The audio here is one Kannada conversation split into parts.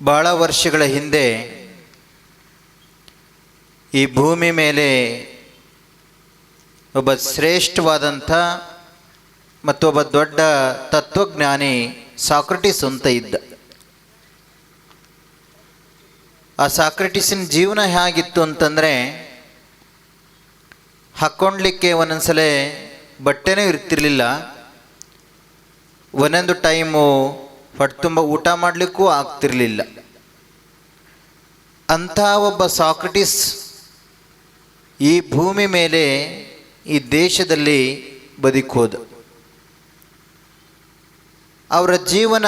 ಬಹಳ ವರ್ಷಗಳ ಹಿಂದೆ ಈ ಭೂಮಿ ಮೇಲೆ ಒಬ್ಬ ಶ್ರೇಷ್ಠವಾದಂಥ ಮತ್ತು ಒಬ್ಬ ದೊಡ್ಡ ತತ್ವಜ್ಞಾನಿ ಸಾಕ್ರಟಿಸ್ ಅಂತ ಇದ್ದ. ಆ ಸಾಕ್ರಟಿಸಿನ ಜೀವನ ಹೇಗಿತ್ತು ಅಂತಂದರೆ, ಹಾಕ್ಕೊಳ್ಲಿಕ್ಕೆ ಒಂದೊಂದ್ಸಲ ಬಟ್ಟೆನೂ ಇರ್ತಿರ್ಲಿಲ್ಲ, ಒಂದೊಂದು ಟೈಮು ಹೊಟ್ಟೆ ತುಂಬ ಊಟ ಮಾಡಲಿಕ್ಕೂ ಆಗ್ತಿರಲಿಲ್ಲ. ಅಂಥ ಒಬ್ಬ ಸಾಕ್ರಟಿಸ್ ಈ ಭೂಮಿ ಮೇಲೆ ಈ ದೇಶದಲ್ಲಿ ಬದುಕೋದ. ಅವರ ಜೀವನ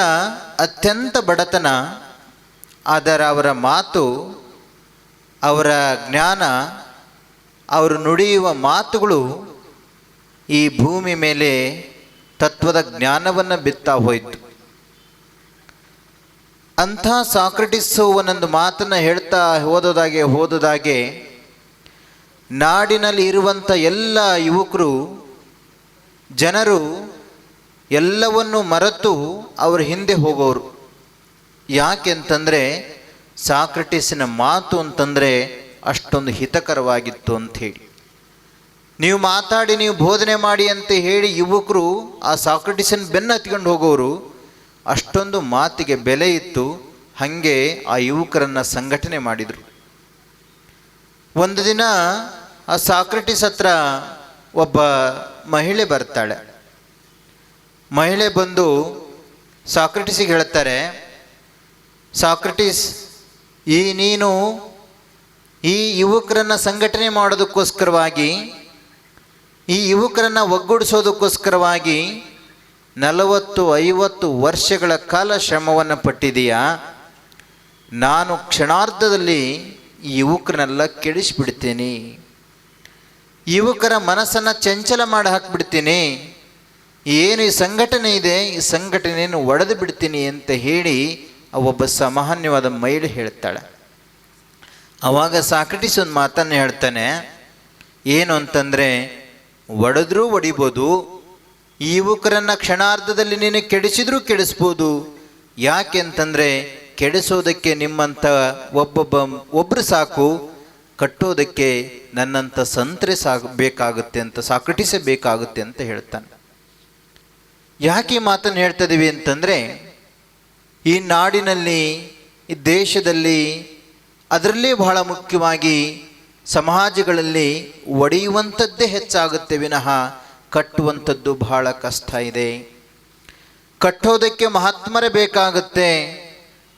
ಅತ್ಯಂತ ಬಡತನ, ಆದರೆ ಅವರ ಮಾತು, ಅವರ ಜ್ಞಾನ, ಅವರು ನುಡಿಯುವ ಮಾತುಗಳು ಈ ಭೂಮಿ ಮೇಲೆ ತತ್ವದ ಜ್ಞಾನವನ್ನು ಬಿತ್ತಾ ಹೋಯಿತು. ಅಂಥ ಸಾಕ್ರಟಿಸ್ಸು ಒಂದೊಂದು ಮಾತನ್ನು ಹೇಳ್ತಾ ಹೋದದಾಗೆ ನಾಡಿನಲ್ಲಿ ಇರುವಂಥ ಎಲ್ಲ ಯುವಕರು, ಜನರು ಎಲ್ಲವನ್ನು ಮರೆತು ಅವರ ಹಿಂದೆ ಹೋಗೋರು. ಯಾಕೆ ಅಂತಂದರೆ ಸಾಕ್ರಟಿಸಿನ ಮಾತು ಅಂತಂದರೆ ಅಷ್ಟೊಂದು ಹಿತಕರವಾಗಿತ್ತು ಅಂಥೇಳಿ. ನೀವು ಮಾತಾಡಿ, ನೀವು ಬೋಧನೆ ಮಾಡಿ ಅಂತ ಹೇಳಿ ಯುವಕರು ಆ ಸಾಕ್ರಟಿಸನ್ ಬೆನ್ನು ಹತ್ಕೊಂಡು ಹೋಗೋರು. ಅಷ್ಟೊಂದು ಮಾತಿಗೆ ಬೆಲೆ ಇತ್ತು. ಹಾಗೆ ಆ ಯುವಕರನ್ನು ಸಂಘಟನೆ ಮಾಡಿದರು. ಒಂದು ದಿನ ಆ ಸಾಕ್ರಟಿಸ್ ಹತ್ರ ಒಬ್ಬ ಮಹಿಳೆ ಬರ್ತಾಳೆ. ಮಹಿಳೆ ಬಂದು ಸಾಕ್ರಟಿಸಿಗೆ ಹೇಳ್ತಾರೆ, ಸಾಕ್ರಟಿಸ್, ನೀನು ಈ ಯುವಕರನ್ನು ಸಂಘಟನೆ ಮಾಡೋದಕ್ಕೋಸ್ಕರವಾಗಿ, ಈ ಯುವಕರನ್ನು ಒಗ್ಗೂಡಿಸೋದಕ್ಕೋಸ್ಕರವಾಗಿ 40-50 ವರ್ಷಗಳ ಕಾಲ ಶ್ರಮವನ್ನು ಪಟ್ಟಿದೀಯಾ. ನಾನು ಕ್ಷಣಾರ್ಧದಲ್ಲಿ ಈ ಯುವಕರನ್ನೆಲ್ಲ ಕೆಡಿಸಿಬಿಡ್ತೀನಿ, ಯುವಕರ ಮನಸ್ಸನ್ನು ಚಂಚಲ ಮಾಡಿ ಹಾಕಿಬಿಡ್ತೀನಿ, ಏನು ಈ ಸಂಘಟನೆ ಇದೆ ಈ ಸಂಘಟನೆಯನ್ನು ಒಡೆದು ಬಿಡ್ತೀನಿ ಅಂತ ಹೇಳಿ ಒಬ್ಬ ಸಾಮಾನ್ಯವಾದ ಮಹಿಳೆ ಹೇಳ್ತಾಳೆ. ಆವಾಗ ಸಾಕ್ರಟಿಸ್ ಒಂದು ಮಾತನ್ನು ಹೇಳ್ತಾನೆ, ಏನು ಅಂತಂದರೆ, ಒಡೆದ್ರೂ ಒಡಿಬೋದು, ಈ ಯುವಕರನ್ನು ಕ್ಷಣಾರ್ಧದಲ್ಲಿ ನೀನು ಕೆಡಿಸ್ಬೋದು. ಯಾಕೆ ಅಂತಂದರೆ ಕೆಡಿಸೋದಕ್ಕೆ ನಿಮ್ಮಂಥ ಒಬ್ಬರು ಸಾಕು, ಕಟ್ಟೋದಕ್ಕೆ ನನ್ನಂಥ ಸಂತರೆ ಬೇಕಾಗುತ್ತೆ ಅಂತ, ಸಾಕ್ರಟಿಸೇ ಬೇಕಾಗುತ್ತೆ ಅಂತ ಹೇಳ್ತಾನೆ. ಯಾಕೆ ಈ ಮಾತನ್ನು ಹೇಳ್ತಿದ್ದೀವಿ ಅಂತಂದರೆ, ಈ ನಾಡಿನಲ್ಲಿ, ಈ ದೇಶದಲ್ಲಿ, ಅದರಲ್ಲೇ ಬಹಳ ಮುಖ್ಯವಾಗಿ ಸಮಾಜಗಳಲ್ಲಿ ಒಡೆಯುವಂಥದ್ದೇ ಹೆಚ್ಚಾಗುತ್ತೆ ವಿನಃ ಕಟ್ಟುವಂಥದ್ದು ಬಹಳ ಕಷ್ಟ ಇದೆ. ಕಟ್ಟೋದಕ್ಕೆ ಮಹಾತ್ಮರೇ ಬೇಕಾಗುತ್ತೆ,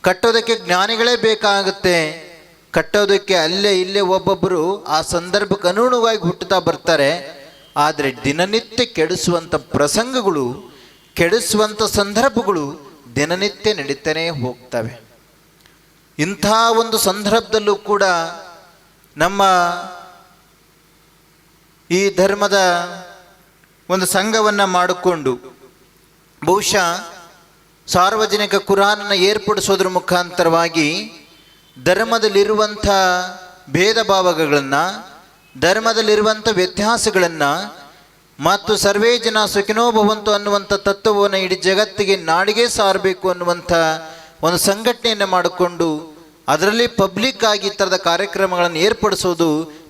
ಕಟ್ಟೋದಕ್ಕೆ ಜ್ಞಾನಿಗಳೇ ಬೇಕಾಗುತ್ತೆ, ಕಟ್ಟೋದಕ್ಕೆ ಅಲ್ಲೇ ಇಲ್ಲೇ ಒಬ್ಬೊಬ್ಬರು ಆ ಸಂದರ್ಭಕ್ಕೆ ಅನುಗುಣವಾಗಿ ಹುಟ್ಟುತ್ತಾ ಬರ್ತಾರೆ. ಆದರೆ ದಿನನಿತ್ಯ ಕೆಡಿಸುವಂಥ ಪ್ರಸಂಗಗಳು, ಕೆಡಿಸುವಂಥ ಸಂದರ್ಭಗಳು ದಿನನಿತ್ಯ ನಡೀತಾನೇ ಹೋಗ್ತವೆ. ಇಂಥ ಒಂದು ಸಂದರ್ಭದಲ್ಲೂ ಕೂಡ ನಮ್ಮ ಈ ಧರ್ಮದ ಒಂದು ಸಂಘವನ್ನು ಮಾಡಿಕೊಂಡು ಬಹುಶಃ ಸಾರ್ವಜನಿಕ ಕುರಾನನ್ನು ಏರ್ಪಡಿಸೋದ್ರ ಮುಖಾಂತರವಾಗಿ ಧರ್ಮದಲ್ಲಿರುವಂಥ ಭೇದ ಭಾವಗಳನ್ನು, ಧರ್ಮದಲ್ಲಿರುವಂಥ ವ್ಯತ್ಯಾಸಗಳನ್ನು ಮತ್ತು ಸರ್ವೇ ಜನ ಸುಖಿನೋ ಭವಂತು ಅನ್ನುವಂಥ ತತ್ವವನ್ನು ಇಡೀ ಜಗತ್ತಿಗೆ, ನಾಡಿಗೆ ಸಾರಬೇಕು ಅನ್ನುವಂಥ ಒಂದು ಸಂಘಟನೆಯನ್ನು ಮಾಡಿಕೊಂಡು ಅದರಲ್ಲಿ ಪಬ್ಲಿಕ್ ಆಗಿ ಈ ಥರದ ಕಾರ್ಯಕ್ರಮಗಳನ್ನು ಏರ್ಪಡಿಸೋದು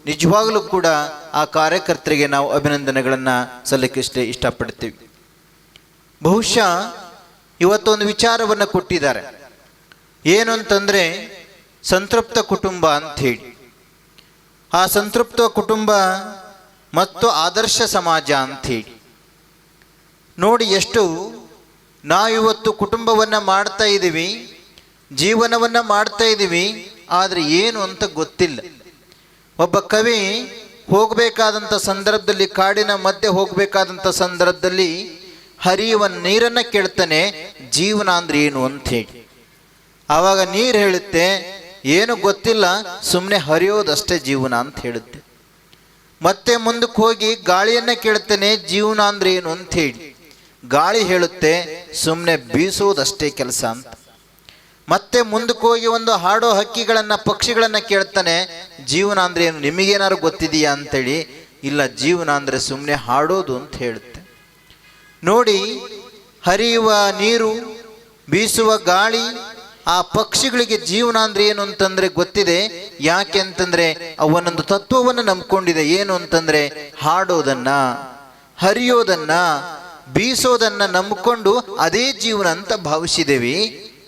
ನಿಜವಾಗಲೂ ಕೂಡ ಆ ಕಾರ್ಯಕರ್ತರಿಗೆ ನಾವು ಅಭಿನಂದನೆಗಳನ್ನು ಸಲ್ಲಿಸಲಿಕ್ಕೆ ಇಷ್ಟಪಡ್ತೀವಿ. ಬಹುಶಃ ಇವತ್ತೊಂದು ವಿಚಾರವನ್ನು ಕೊಟ್ಟಿದ್ದಾರೆ, ಏನು ಅಂತಂದರೆ ಸಂತೃಪ್ತ ಕುಟುಂಬ ಅಂಥೇಳಿ. ಆ ಸಂತೃಪ್ತ ಕುಟುಂಬ ಮತ್ತು ಆದರ್ಶ ಸಮಾಜ ಅಂಥೇಳಿ. ನೋಡಿ, ಎಷ್ಟು ನಾವಿವತ್ತು ಕುಟುಂಬವನ್ನು ಮಾಡ್ತಾ ಇದ್ದೀವಿ, ಜೀವನವನ್ನು ಮಾಡ್ತಾ ಇದ್ದೀವಿ, ಆದರೆ ಏನು ಅಂತ ಗೊತ್ತಿಲ್ಲ. ಒಬ್ಬ ಕವಿ ಹೋಗಬೇಕಾದಂಥ ಸಂದರ್ಭದಲ್ಲಿ, ಕಾಡಿನ ಮಧ್ಯೆ ಹೋಗಬೇಕಾದಂಥ ಸಂದರ್ಭದಲ್ಲಿ ಹರಿಯುವ ನೀರನ್ನು ಕೇಳ್ತಾನೆ, ಜೀವನ ಅಂದ್ರೆ ಏನು ಅಂಥೇಳಿ. ಆವಾಗ ನೀರು ಹೇಳುತ್ತೆ, ಏನು ಗೊತ್ತಿಲ್ಲ, ಸುಮ್ಮನೆ ಹರಿಯೋದಷ್ಟೇ ಜೀವನ ಅಂತ ಹೇಳುತ್ತೆ. ಮತ್ತೆ ಮುಂದಕ್ಕೆ ಹೋಗಿ ಗಾಳಿಯನ್ನು ಕೇಳ್ತಾನೆ, ಜೀವನ ಅಂದ್ರೆ ಏನು ಅಂಥೇಳಿ. ಗಾಳಿ ಹೇಳುತ್ತೆ, ಸುಮ್ಮನೆ ಬೀಸೋದಷ್ಟೇ ಕೆಲಸ ಅಂತ. ಮತ್ತೆ ಮುಂದಕ್ಕೆ ಹೋಗಿ ಒಂದು ಹಾಡೋ ಹಕ್ಕಿಗಳನ್ನು, ಪಕ್ಷಿಗಳನ್ನು ಕೇಳ್ತಾನೆ, ಜೀವನ ಅಂದ್ರೆ ಏನು, ನಿಮಗೇನಾದ್ರು ಗೊತ್ತಿದೆಯಾ ಅಂತೇಳಿ. ಇಲ್ಲ, ಜೀವನ ಅಂದರೆ ಸುಮ್ಮನೆ ಹಾಡೋದು ಅಂತ ಹೇಳುತ್ತೆ. ನೋಡಿ, ಹರಿಯುವ ನೀರು, ಬೀಸುವ ಗಾಳಿ, ಆ ಪಕ್ಷಿಗಳಿಗೆ ಜೀವನ ಅಂದ್ರೆ ಏನು ಅಂತಂದ್ರೆ ಗೊತ್ತಿದೆ. ಯಾಕೆ ಅಂತಂದ್ರೆ ಅವನೊಂದು ತತ್ವವನ್ನು ನಂಬ್ಕೊಂಡಿದೆ. ಏನು ಅಂತಂದ್ರೆ ಹಾಡೋದನ್ನ, ಹರಿಯೋದನ್ನ, ಬೀಸೋದನ್ನ ನಂಬಿಕೊಂಡು ಅದೇ ಜೀವನ ಅಂತ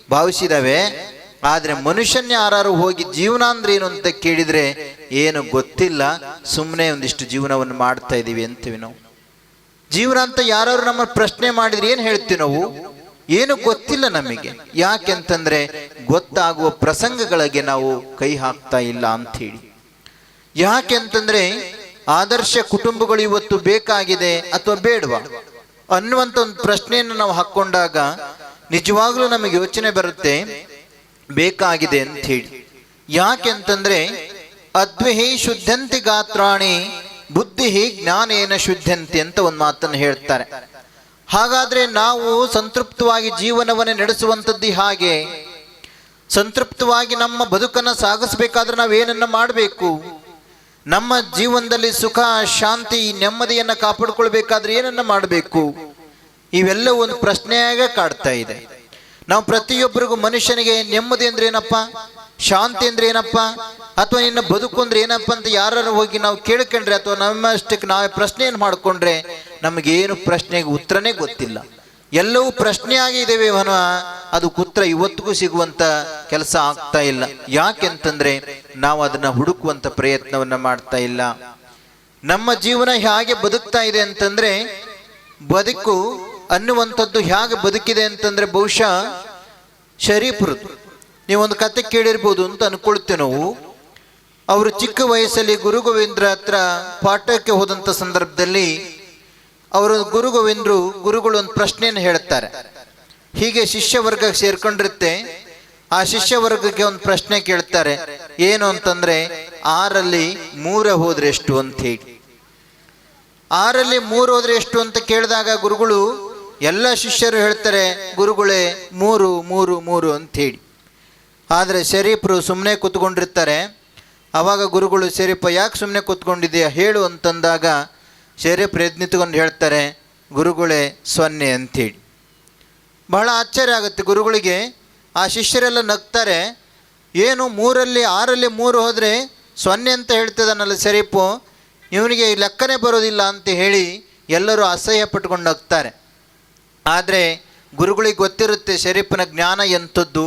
ಭಾವಿಸಿದವೆ. ಆದ್ರೆ ಮನುಷ್ಯನ ಯಾರು ಹೋಗಿ ಜೀವನ ಅಂದ್ರೆ ಏನು ಅಂತ ಕೇಳಿದ್ರೆ ಏನು ಗೊತ್ತಿಲ್ಲ, ಸುಮ್ಮನೆ ಒಂದಿಷ್ಟು ಜೀವನವನ್ನು ಮಾಡ್ತಾ ಇದೀವಿ ಅಂತೀವಿ ನಾವು. ಜೀವನ ಅಂತ ಯಾರು ನಮ್ಮ ಪ್ರಶ್ನೆ ಮಾಡಿದ್ರೆ ಏನ್ ಹೇಳ್ತೀವಿ ನಾವು? ಏನು ಗೊತ್ತಿಲ್ಲ ನಮಗೆ. ಯಾಕೆಂತಂದ್ರೆ ಗೊತ್ತಾಗುವ ಪ್ರಸಂಗಗಳಿಗೆ ನಾವು ಕೈ ಹಾಕ್ತಾ ಇಲ್ಲ ಅಂತ ಹೇಳಿ. ಯಾಕೆಂತಂದ್ರೆ ಆದರ್ಶ ಕುಟುಂಬಗಳು ಇವತ್ತು ಬೇಕಾಗಿದೆ ಅಥವಾ ಬೇಡವಾ ಅನ್ನುವಂಥ ಒಂದು ಪ್ರಶ್ನೆಯನ್ನು ನಾವು ಹಾಕೊಂಡಾಗ ನಿಜವಾಗ್ಲೂ ನಮಗೆ ಯೋಚನೆ ಬರುತ್ತೆ, ಬೇಕಾಗಿದೆ ಅಂತ ಹೇಳಿ. ಯಾಕೆಂತಂದ್ರೆ ಅದ್ವಿಹಿ ಶುದ್ಧಂತಿ ಗಾತ್ರಾಣಿ ಬುದ್ಧಿ ಜ್ಞಾನೇನ ಶುದ್ಧಂತಿ ಅಂತ ಒಂದು ಮಾತನ್ನು ಹೇಳ್ತಾರೆ. ಹಾಗಾದ್ರೆ ನಾವು ಸಂತೃಪ್ತವಾಗಿ ಜೀವನವನ್ನು ನಡೆಸುವಂಥದ್ದು ಹಾಗೆ, ಸಂತೃಪ್ತವಾಗಿ ನಮ್ಮ ಬದುಕನ್ನು ಸಾಗಿಸ್ಬೇಕಾದ್ರೆ ನಾವೇನನ್ನ ಮಾಡಬೇಕು? ನಮ್ಮ ಜೀವನದಲ್ಲಿ ಸುಖ, ಶಾಂತಿ, ನೆಮ್ಮದಿಯನ್ನು ಕಾಪಾಡಿಕೊಳ್ಬೇಕಾದ್ರೆ ಏನನ್ನ ಮಾಡಬೇಕು? ಇವೆಲ್ಲ ಒಂದು ಪ್ರಶ್ನೆಯಾಗ ಕಾಡ್ತಾ ಇದೆ. ನಾವು ಪ್ರತಿಯೊಬ್ಬರಿಗೂ ಮನುಷ್ಯನಿಗೆ ನೆಮ್ಮದಿ ಅಂದ್ರೆ ಏನಪ್ಪ, ಶಾಂತಿ ಅಂದ್ರೆ ಏನಪ್ಪ, ಅಥವಾ ನಿನ್ನ ಬದುಕು ಅಂದ್ರೆ ಏನಪ್ಪ ಅಂತ ಯಾರು ಹೋಗಿ ನಾವು ಕೇಳ್ಕೊಂಡ್ರೆ ಅಥವಾ ನಮ್ಮಷ್ಟಕ್ಕೆ ನಾವೇ ಪ್ರಶ್ನೆಯನ್ನು ಮಾಡಿಕೊಂಡ್ರೆ ನಮಗೇನು ಪ್ರಶ್ನೆಗೆ ಉತ್ತರನೇ ಗೊತ್ತಿಲ್ಲ. ಎಲ್ಲವೂ ಪ್ರಶ್ನೆಯಾಗಿ ಇದ್ದೇವೆ ಅವನ ಅದಕ್ಕೆ ಉತ್ತರ ಇವತ್ತಿಗೂ ಸಿಗುವಂತ ಕೆಲಸ ಆಗ್ತಾ ಇಲ್ಲ. ಯಾಕೆಂತಂದ್ರೆ ನಾವು ಅದನ್ನ ಹುಡುಕುವಂತ ಪ್ರಯತ್ನವನ್ನ ಮಾಡ್ತಾ ಇಲ್ಲ. ನಮ್ಮ ಜೀವನ ಹೇಗೆ ಬದುಕ್ತಾ ಇದೆ ಅಂತಂದ್ರೆ, ಬದುಕು ಅನ್ನುವಂಥದ್ದು ಹೇಗೆ ಬದುಕಿದೆ ಅಂತಂದ್ರೆ ಬಹುಶಃ ಶರೀಫ್ರದ್ದು ನೀವೊಂದು ಕತೆ ಕೇಳಿರ್ಬೋದು ಅಂತ ಅನ್ಕೊಳ್ತೇವೆ ನಾವು. ಅವರು ಚಿಕ್ಕ ವಯಸ್ಸಲ್ಲಿ ಗುರು ಗೋವಿಂದ್ರ ಹತ್ರ ಪಾಠಕ್ಕೆ ಹೋದಂಥ ಸಂದರ್ಭದಲ್ಲಿ ಅವರು ಗುರುಗಳು ಒಂದು ಪ್ರಶ್ನೆಯನ್ನು ಹೇಳ್ತಾರೆ. ಹೀಗೆ ಶಿಷ್ಯ ವರ್ಗಕ್ಕೆ ಸೇರ್ಕೊಂಡಿರುತ್ತೆ. ಆ ಶಿಷ್ಯ ವರ್ಗಕ್ಕೆ ಒಂದು ಪ್ರಶ್ನೆ ಕೇಳ್ತಾರೆ. ಏನು ಅಂತಂದ್ರೆ 6ರಲ್ಲಿ 3 ಹೋದ್ರೆ ಎಷ್ಟು ಅಂತ ಹೇಳಿ. 6ರಲ್ಲಿ 3 ಹೋದ್ರೆ ಎಷ್ಟು ಅಂತ ಕೇಳಿದಾಗ ಗುರುಗಳು ಎಲ್ಲ ಶಿಷ್ಯರು ಹೇಳ್ತಾರೆ, ಗುರುಗಳೇ 3 ಅಂತ ಹೇಳಿ. ಆದರೆ ಶರೀಫ್ರು ಸುಮ್ಮನೆ ಕೂತ್ಕೊಂಡಿರ್ತಾರೆ. ಅವಾಗ ಗುರುಗಳು, ಶರೀಫ ಯಾಕೆ ಸುಮ್ಮನೆ ಕೂತ್ಕೊಂಡಿದೆಯಾ ಹೇಳು ಅಂತಂದಾಗ ಶರೀಫ್ರು ಎದ್ದು ನಿಂತ್ಕೊಂಡು ಹೇಳ್ತಾರೆ, ಗುರುಗಳೇ 0 ಅಂಥೇಳಿ. ಬಹಳ ಆಶ್ಚರ್ಯ ಆಗುತ್ತೆ ಗುರುಗಳಿಗೆ. ಆ ಶಿಷ್ಯರೆಲ್ಲ ನಗ್ತಾರೆ. ಏನು 6ರಲ್ಲಿ 3 ಹೋದರೆ 0 ಅಂತ ಹೇಳ್ತಿದ್ದಾನಲ್ಲ ಶರೀಫು, ಇವನಿಗೆ ಲೆಕ್ಕನೇ ಬರೋದಿಲ್ಲ ಅಂತ ಹೇಳಿ ಎಲ್ಲರೂ ಅಸಹ್ಯ ಪಟ್ಕೊಂಡು ನಗ್ತಾರೆ. ಆದರೆ ಗುರುಗಳಿಗೆ ಗೊತ್ತಿರುತ್ತೆ ಶರೀಫನ ಜ್ಞಾನ ಎಂಥದ್ದು,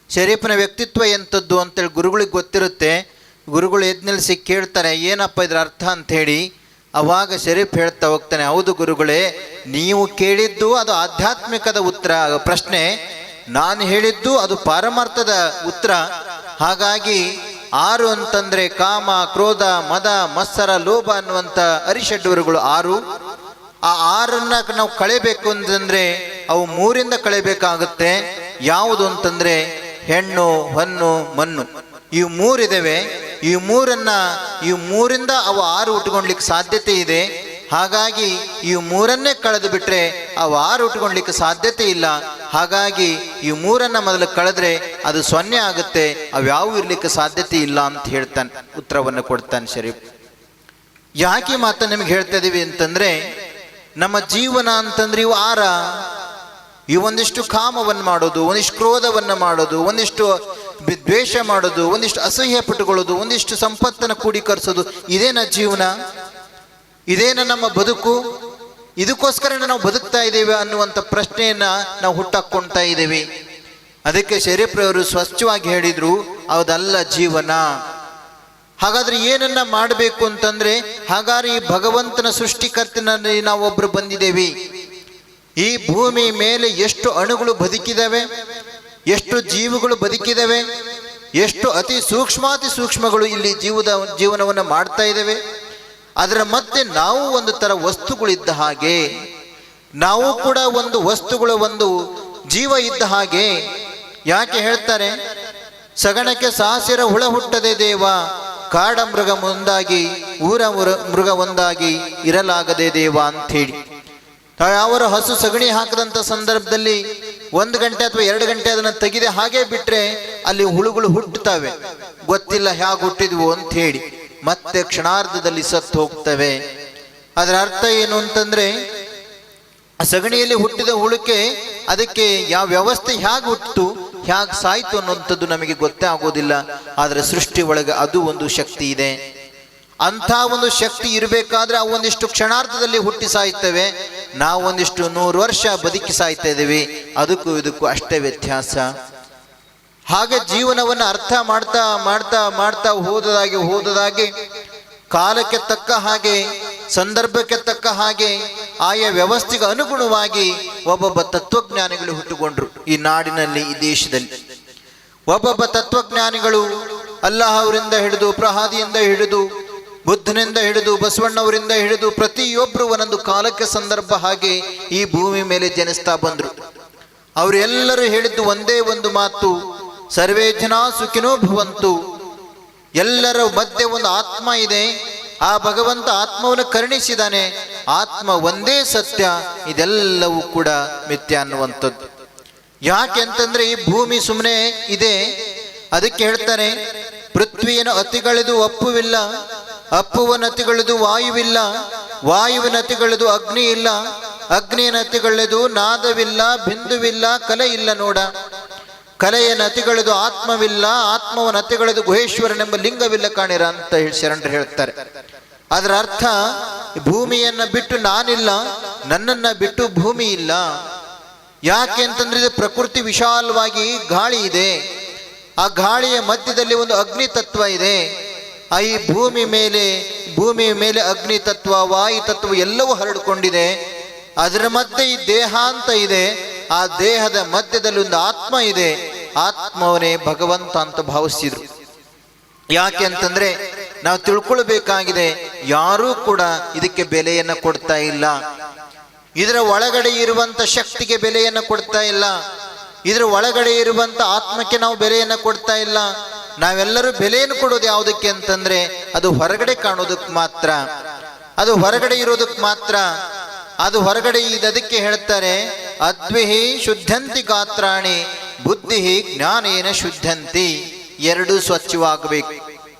ಶರೀಫನ ವ್ಯಕ್ತಿತ್ವ ಎಂಥದ್ದು ಅಂತೇಳಿ ಗುರುಗಳಿಗೆ ಗೊತ್ತಿರುತ್ತೆ. ಗುರುಗಳು ಎದ್ದು ನಿಲ್ಲಿಸಿ ಕೇಳ್ತಾರೆ, ಏನಪ್ಪ ಇದ್ರ ಅರ್ಥ ಅಂಥೇಳಿ. ಅವಾಗ ಶರೀಫ್ ಹೇಳ್ತಾ ಹೋಗ್ತಾನೆ, ಹೌದು ಗುರುಗಳೇ, ನೀವು ಕೇಳಿದ್ದು ಅದು ಆಧ್ಯಾತ್ಮಿಕದ ಪ್ರಶ್ನೆ, ನಾನು ಹೇಳಿದ್ದು ಅದು ಪಾರಮಾರ್ಥದ ಉತ್ತರ. ಹಾಗಾಗಿ 6 ಅಂತಂದ್ರೆ ಕಾಮ, ಕ್ರೋಧ, ಮದ, ಮತ್ಸರ, ಲೋಭ ಅನ್ನುವಂಥ ಅರಿಷಡ್ವರುಗಳು 6. ಆ 6ಅನ್ನ ನಾವು ಕಳೆಬೇಕು ಅಂತಂದ್ರೆ ಅವು 3ರಿಂದ ಕಳೆಬೇಕಾಗುತ್ತೆ. ಯಾವುದು ಅಂತಂದ್ರೆ ಹೆಣ್ಣು, ಹೊನ್ನು, ಮಣ್ಣು, ಇವು 3 ಇದಾವೆ. ಈ 3ರಿಂದ ಅವು 6 ಉಟ್ಕೊಳ್ಲಿಕ್ಕೆ ಸಾಧ್ಯತೆ ಇದೆ. ಹಾಗಾಗಿ ಈ 3ಅನ್ನೇ ಕಳೆದು ಬಿಟ್ರೆ ಅವು 6 ಉಟ್ಕೊಳ್ಲಿಕ್ಕೆ ಸಾಧ್ಯತೆ ಇಲ್ಲ. ಹಾಗಾಗಿ ಈ 3ಅನ್ನ ಮೊದಲು ಕಳೆದ್ರೆ ಅದು 0 ಆಗುತ್ತೆ, ಅವ್ಯಾವು ಇರ್ಲಿಕ್ಕೆ ಸಾಧ್ಯತೆ ಇಲ್ಲ ಅಂತ ಹೇಳ್ತಾನೆ, ಉತ್ತರವನ್ನು ಕೊಡ್ತಾನೆ ಶರೀಫ್. ಯಾಕೆ ಮಾತ್ರ ನಿಮಗೆ ಹೇಳ್ತಾ ಇದೀವಿ ಅಂತಂದ್ರೆ, ನಮ್ಮ ಜೀವನ ಅಂತಂದ್ರೆ ಇವು 6. ಈ ಒಂದಿಷ್ಟು ಕಾಮವನ್ನು ಮಾಡೋದು, ಒಂದಿಷ್ಟು ಕ್ರೋಧವನ್ನು ಮಾಡೋದು, ಒಂದಿಷ್ಟು ದ್ವೇಷ ಮಾಡೋದು, ಒಂದಿಷ್ಟು ಅಸಹ್ಯ ಪಟ್ಟುಕೊಳ್ಳೋದು, ಒಂದಿಷ್ಟು ಸಂಪತ್ತನ್ನು ಕೂಡಿಕರಿಸೋದು, ಇದೇನ ಜೀವನ? ಇದೇನ ನಮ್ಮ ಬದುಕು? ಇದಕ್ಕೋಸ್ಕರ ನಾವು ಬದುಕ್ತಾ ಇದ್ದೇವೆ ಅನ್ನುವಂಥ ಪ್ರಶ್ನೆಯನ್ನ ನಾವು ಹುಟ್ಟಾಕೊಳ್ತಾ ಇದ್ದೇವೆ. ಅದಕ್ಕೆ ಶರೀಫ್ರವರು ಸ್ವಚ್ಛವಾಗಿ ಹೇಳಿದ್ರು, ಅದಲ್ಲ ಜೀವನ. ಹಾಗಾದ್ರೆ ಏನನ್ನ ಮಾಡಬೇಕು ಅಂತಂದ್ರೆ, ಹಾಗಾದ್ರೆ ಈ ಭಗವಂತನ ಸೃಷ್ಟಿಕರ್ತನಲ್ಲಿ ನಾವೊಬ್ರು ಬಂದಿದ್ದೇವೆ. ಈ ಭೂಮಿ ಮೇಲೆ ಎಷ್ಟು ಅಣುಗಳು ಬದುಕಿದಾವೆ, ಎಷ್ಟು ಜೀವಗಳು ಬದುಕಿದಾವೆ, ಎಷ್ಟು ಅತಿ ಸೂಕ್ಷ್ಮಗಳು ಇಲ್ಲಿ ಜೀವನವನ್ನು ಮಾಡ್ತಾ ಇದ್ದೇವೆ. ಅದರ ಮತ್ತೆ ನಾವು ಒಂದು ತರ ವಸ್ತುಗಳಿದ್ದ ಹಾಗೆ, ನಾವು ಕೂಡ ಒಂದು ವಸ್ತುಗಳ ಒಂದು ಜೀವ ಇದ್ದ ಹಾಗೆ. ಯಾಕೆ ಹೇಳ್ತಾರೆ, ಸಗಣಕ್ಕೆ ಸಾಸಿರ ಹುಳ ಹುಟ್ಟದೆ ದೇವ, ಕಾಡ ಮೃಗ ಮುಂದಾಗಿ ಊರ ಮೃಗ ಒಂದಾಗಿ ಇರಲಾಗದೆ ದೇವ ಅಂಥೇಳಿ. ಅವರು ಹಸು ಸಗಣಿ ಹಾಕದಂಥ ಸಂದರ್ಭದಲ್ಲಿ 1 ಗಂಟೆ ಅಥವಾ 2 ಗಂಟೆ ಅದನ್ನು ತೆಗೆದೆ ಹಾಗೆ ಬಿಟ್ರೆ ಅಲ್ಲಿ ಹುಳುಗಳು ಹುಟ್ಟುತ್ತವೆ, ಗೊತ್ತಿಲ್ಲ ಹೇಗೆ ಹುಟ್ಟಿದ್ವು ಅಂತ ಹೇಳಿ, ಮತ್ತೆ ಕ್ಷಣಾರ್ಧದಲ್ಲಿ ಸತ್ತು ಹೋಗ್ತವೆ. ಅದರ ಅರ್ಥ ಏನು ಅಂತಂದ್ರೆ, ಸಗಣಿಯಲ್ಲಿ ಹುಟ್ಟಿದ ಹುಳುಕೆ ಅದಕ್ಕೆ ಯಾವ ವ್ಯವಸ್ಥೆ ಹೇಗೆ ಹುಟ್ಟಿತು, ಹ್ಯಾಗೆ ಸಾಯ್ತು ಅನ್ನೋಂಥದ್ದು ನಮಗೆ ಗೊತ್ತೇ ಆಗೋದಿಲ್ಲ. ಆದರೆ ಸೃಷ್ಟಿ ಒಳಗೆ ಅದು ಒಂದು ಶಕ್ತಿ ಇದೆ. ಅಂಥ ಒಂದು ಶಕ್ತಿ ಇರಬೇಕಾದ್ರೆ ಅವು ಒಂದಿಷ್ಟು ಕ್ಷಣಾರ್ಧದಲ್ಲಿ ಹುಟ್ಟಿ ಸಾಯ್ತವೆ, ನಾವು ಒಂದಿಷ್ಟು 100 ವರ್ಷ ಬದುಕಿ ಸಾಯ್ತಾ ಇದ್ದೀವಿ. ಅದಕ್ಕೂ ಇದಕ್ಕೂ ಅಷ್ಟೇ ವ್ಯತ್ಯಾಸ. ಹಾಗೆ ಜೀವನವನ್ನು ಅರ್ಥ ಮಾಡ್ತಾ ಮಾಡ್ತಾ ಮಾಡ್ತಾ ಹೋದದಾಗೆ ಕಾಲಕ್ಕೆ ತಕ್ಕ ಹಾಗೆ, ಸಂದರ್ಭಕ್ಕೆ ತಕ್ಕ ಹಾಗೆ, ಆಯಾ ವ್ಯವಸ್ಥೆಗೆ ಅನುಗುಣವಾಗಿ ಒಬ್ಬೊಬ್ಬ ತತ್ವಜ್ಞಾನಿಗಳು ಹುಟ್ಟುಕೊಂಡ್ರು ಈ ನಾಡಿನಲ್ಲಿ, ಈ ದೇಶದಲ್ಲಿ. ಒಬ್ಬೊಬ್ಬ ತತ್ವಜ್ಞಾನಿಗಳು ಅಲ್ಲಾಹ್ ಅವರಿಂದ ಹಿಡಿದು, ಪ್ರಹಾದಿಯಿಂದ ಹಿಡಿದು, ಬುದ್ಧನಿಂದ ಹಿಡಿದು, ಬಸವಣ್ಣವರಿಂದ ಹಿಡಿದು ಪ್ರತಿಯೊಬ್ಬರು ಒಂದೊಂದು ಕಾಲಕ್ಕೆ ಸಂದರ್ಭ ಹಾಗೆ ಈ ಭೂಮಿ ಮೇಲೆ ಜನಿಸ್ತಾ ಬಂದ್ರು. ಅವರೆಲ್ಲರೂ ಹೇಳಿದ್ದು ಒಂದೇ ಒಂದು ಮಾತು, ಸರ್ವೇ ಜನ ಸುಖಿನೋ ಭವಂತು. ಎಲ್ಲರ ಮಧ್ಯೆ ಒಂದು ಆತ್ಮ ಇದೆ, ಆ ಭಗವಂತ ಆತ್ಮವನ್ನು ಕರುಣಿಸಿದಾನೆ, ಆತ್ಮ ಒಂದೇ ಸತ್ಯ, ಇದೆಲ್ಲವೂ ಕೂಡ ಮಿಥ್ಯ ಅನ್ನುವಂಥದ್ದು. ಯಾಕೆ ಅಂತಂದ್ರೆ ಈ ಭೂಮಿ ಸುಮ್ಮನೆ ಇದೆ. ಅದಕ್ಕೆ ಹೇಳ್ತಾರೆ, ಪೃಥ್ವಿಯನ್ನು ಅತಿಗಳೆದು ಅಪ್ಪುವಿಲ್ಲ, ಅಪ್ಪುವನ್ನು ಅತಿಗಳೆದು ವಾಯುವಿಲ್ಲ, ವಾಯುವಿನ ಅತಿಗಳೆದು ಅಗ್ನಿ ಇಲ್ಲ, ಅಗ್ನಿಯನ್ನು ಅತಿಗಳೆದು ನಾದವಿಲ್ಲ, ಬಿಂದುವಿಲ್ಲ, ಕಲೆ ಇಲ್ಲ ನೋಡ. ಕಲೆಯನ್ನು ಅತಿಗಳೆದು ಆತ್ಮವಿಲ್ಲ, ಆತ್ಮವನ್ನು ಅತಿಗಳೆದು ಗುಹೇಶ್ವರನೆಂಬ ಲಿಂಗವಿಲ್ಲ ಕಾಣಿರ ಅಂತ ಶರಣರು ಹೇಳ್ತಾರೆ. ಅದರ ಅರ್ಥ, ಭೂಮಿಯನ್ನ ಬಿಟ್ಟು ನಾನಿಲ್ಲ, ನನ್ನನ್ನ ಬಿಟ್ಟು ಭೂಮಿ ಇಲ್ಲ. ಯಾಕೆ ಅಂತಂದ್ರೆ ಇದು ಪ್ರಕೃತಿ ವಿಶಾಲವಾಗಿ ಗಾಳಿ ಇದೆ, ಆ ಗಾಳಿಯ ಮಧ್ಯದಲ್ಲಿ ಒಂದು ಅಗ್ನಿ ತತ್ವ ಇದೆ. ಈ ಭೂಮಿ ಮೇಲೆ ಅಗ್ನಿ ತತ್ವ, ವಾಯು ತತ್ವ ಎಲ್ಲವೂ ಹರಡಿಕೊಂಡಿದೆ. ಅದರ ಮಧ್ಯೆ ಈ ದೇಹ ಅಂತ ಇದೆ, ಆ ದೇಹದ ಮಧ್ಯದಲ್ಲಿ ಒಂದು ಆತ್ಮ ಇದೆ, ಆತ್ಮವನೇ ಭಗವಂತ ಅಂತ ಭಾವಿಸಿದ್ರು. ಯಾಕೆ ಅಂತಂದ್ರೆ ನಾವು ತಿಳ್ಕೊಳ್ಬೇಕಾಗಿದೆ, ಯಾರೂ ಕೂಡ ಇದಕ್ಕೆ ಬೆಲೆಯನ್ನು ಕೊಡ್ತಾ ಇಲ್ಲ. ಇದರ ಒಳಗಡೆ ಇರುವಂತ ಶಕ್ತಿಗೆ ಬೆಲೆಯನ್ನು ಕೊಡ್ತಾ ಇಲ್ಲ, ಇದರ ಒಳಗಡೆ ಇರುವಂತ ಆತ್ಮಕ್ಕೆ ನಾವು ಬೆಲೆಯನ್ನು ಕೊಡ್ತಾ ಇಲ್ಲ. ನಾವೆಲ್ಲರೂ ಬೆಲೆಯನ್ನು ಕೊಡೋದು ಯಾವುದಕ್ಕೆ ಅಂತಂದ್ರೆ ಅದು ಹೊರಗಡೆ ಕಾಣೋದಕ್ಕೆ ಮಾತ್ರ, ಅದು ಹೊರಗಡೆ ಇರೋದಕ್ಕೆ ಮಾತ್ರ. ಅದು ಹೊರಗಡೆ ಇದಕ್ಕೆ ಹೇಳ್ತಾರೆ, ಅದ್ವಿಹಿ ಶುದ್ಧಂತಿ ಗಾತ್ರಾಣಿ ಬುದ್ಧಿ ಜ್ಞಾನೇನ ಶುದ್ಧಂತಿ. ಎರಡು ಸ್ವಚ್ಛವಾಗಬೇಕು.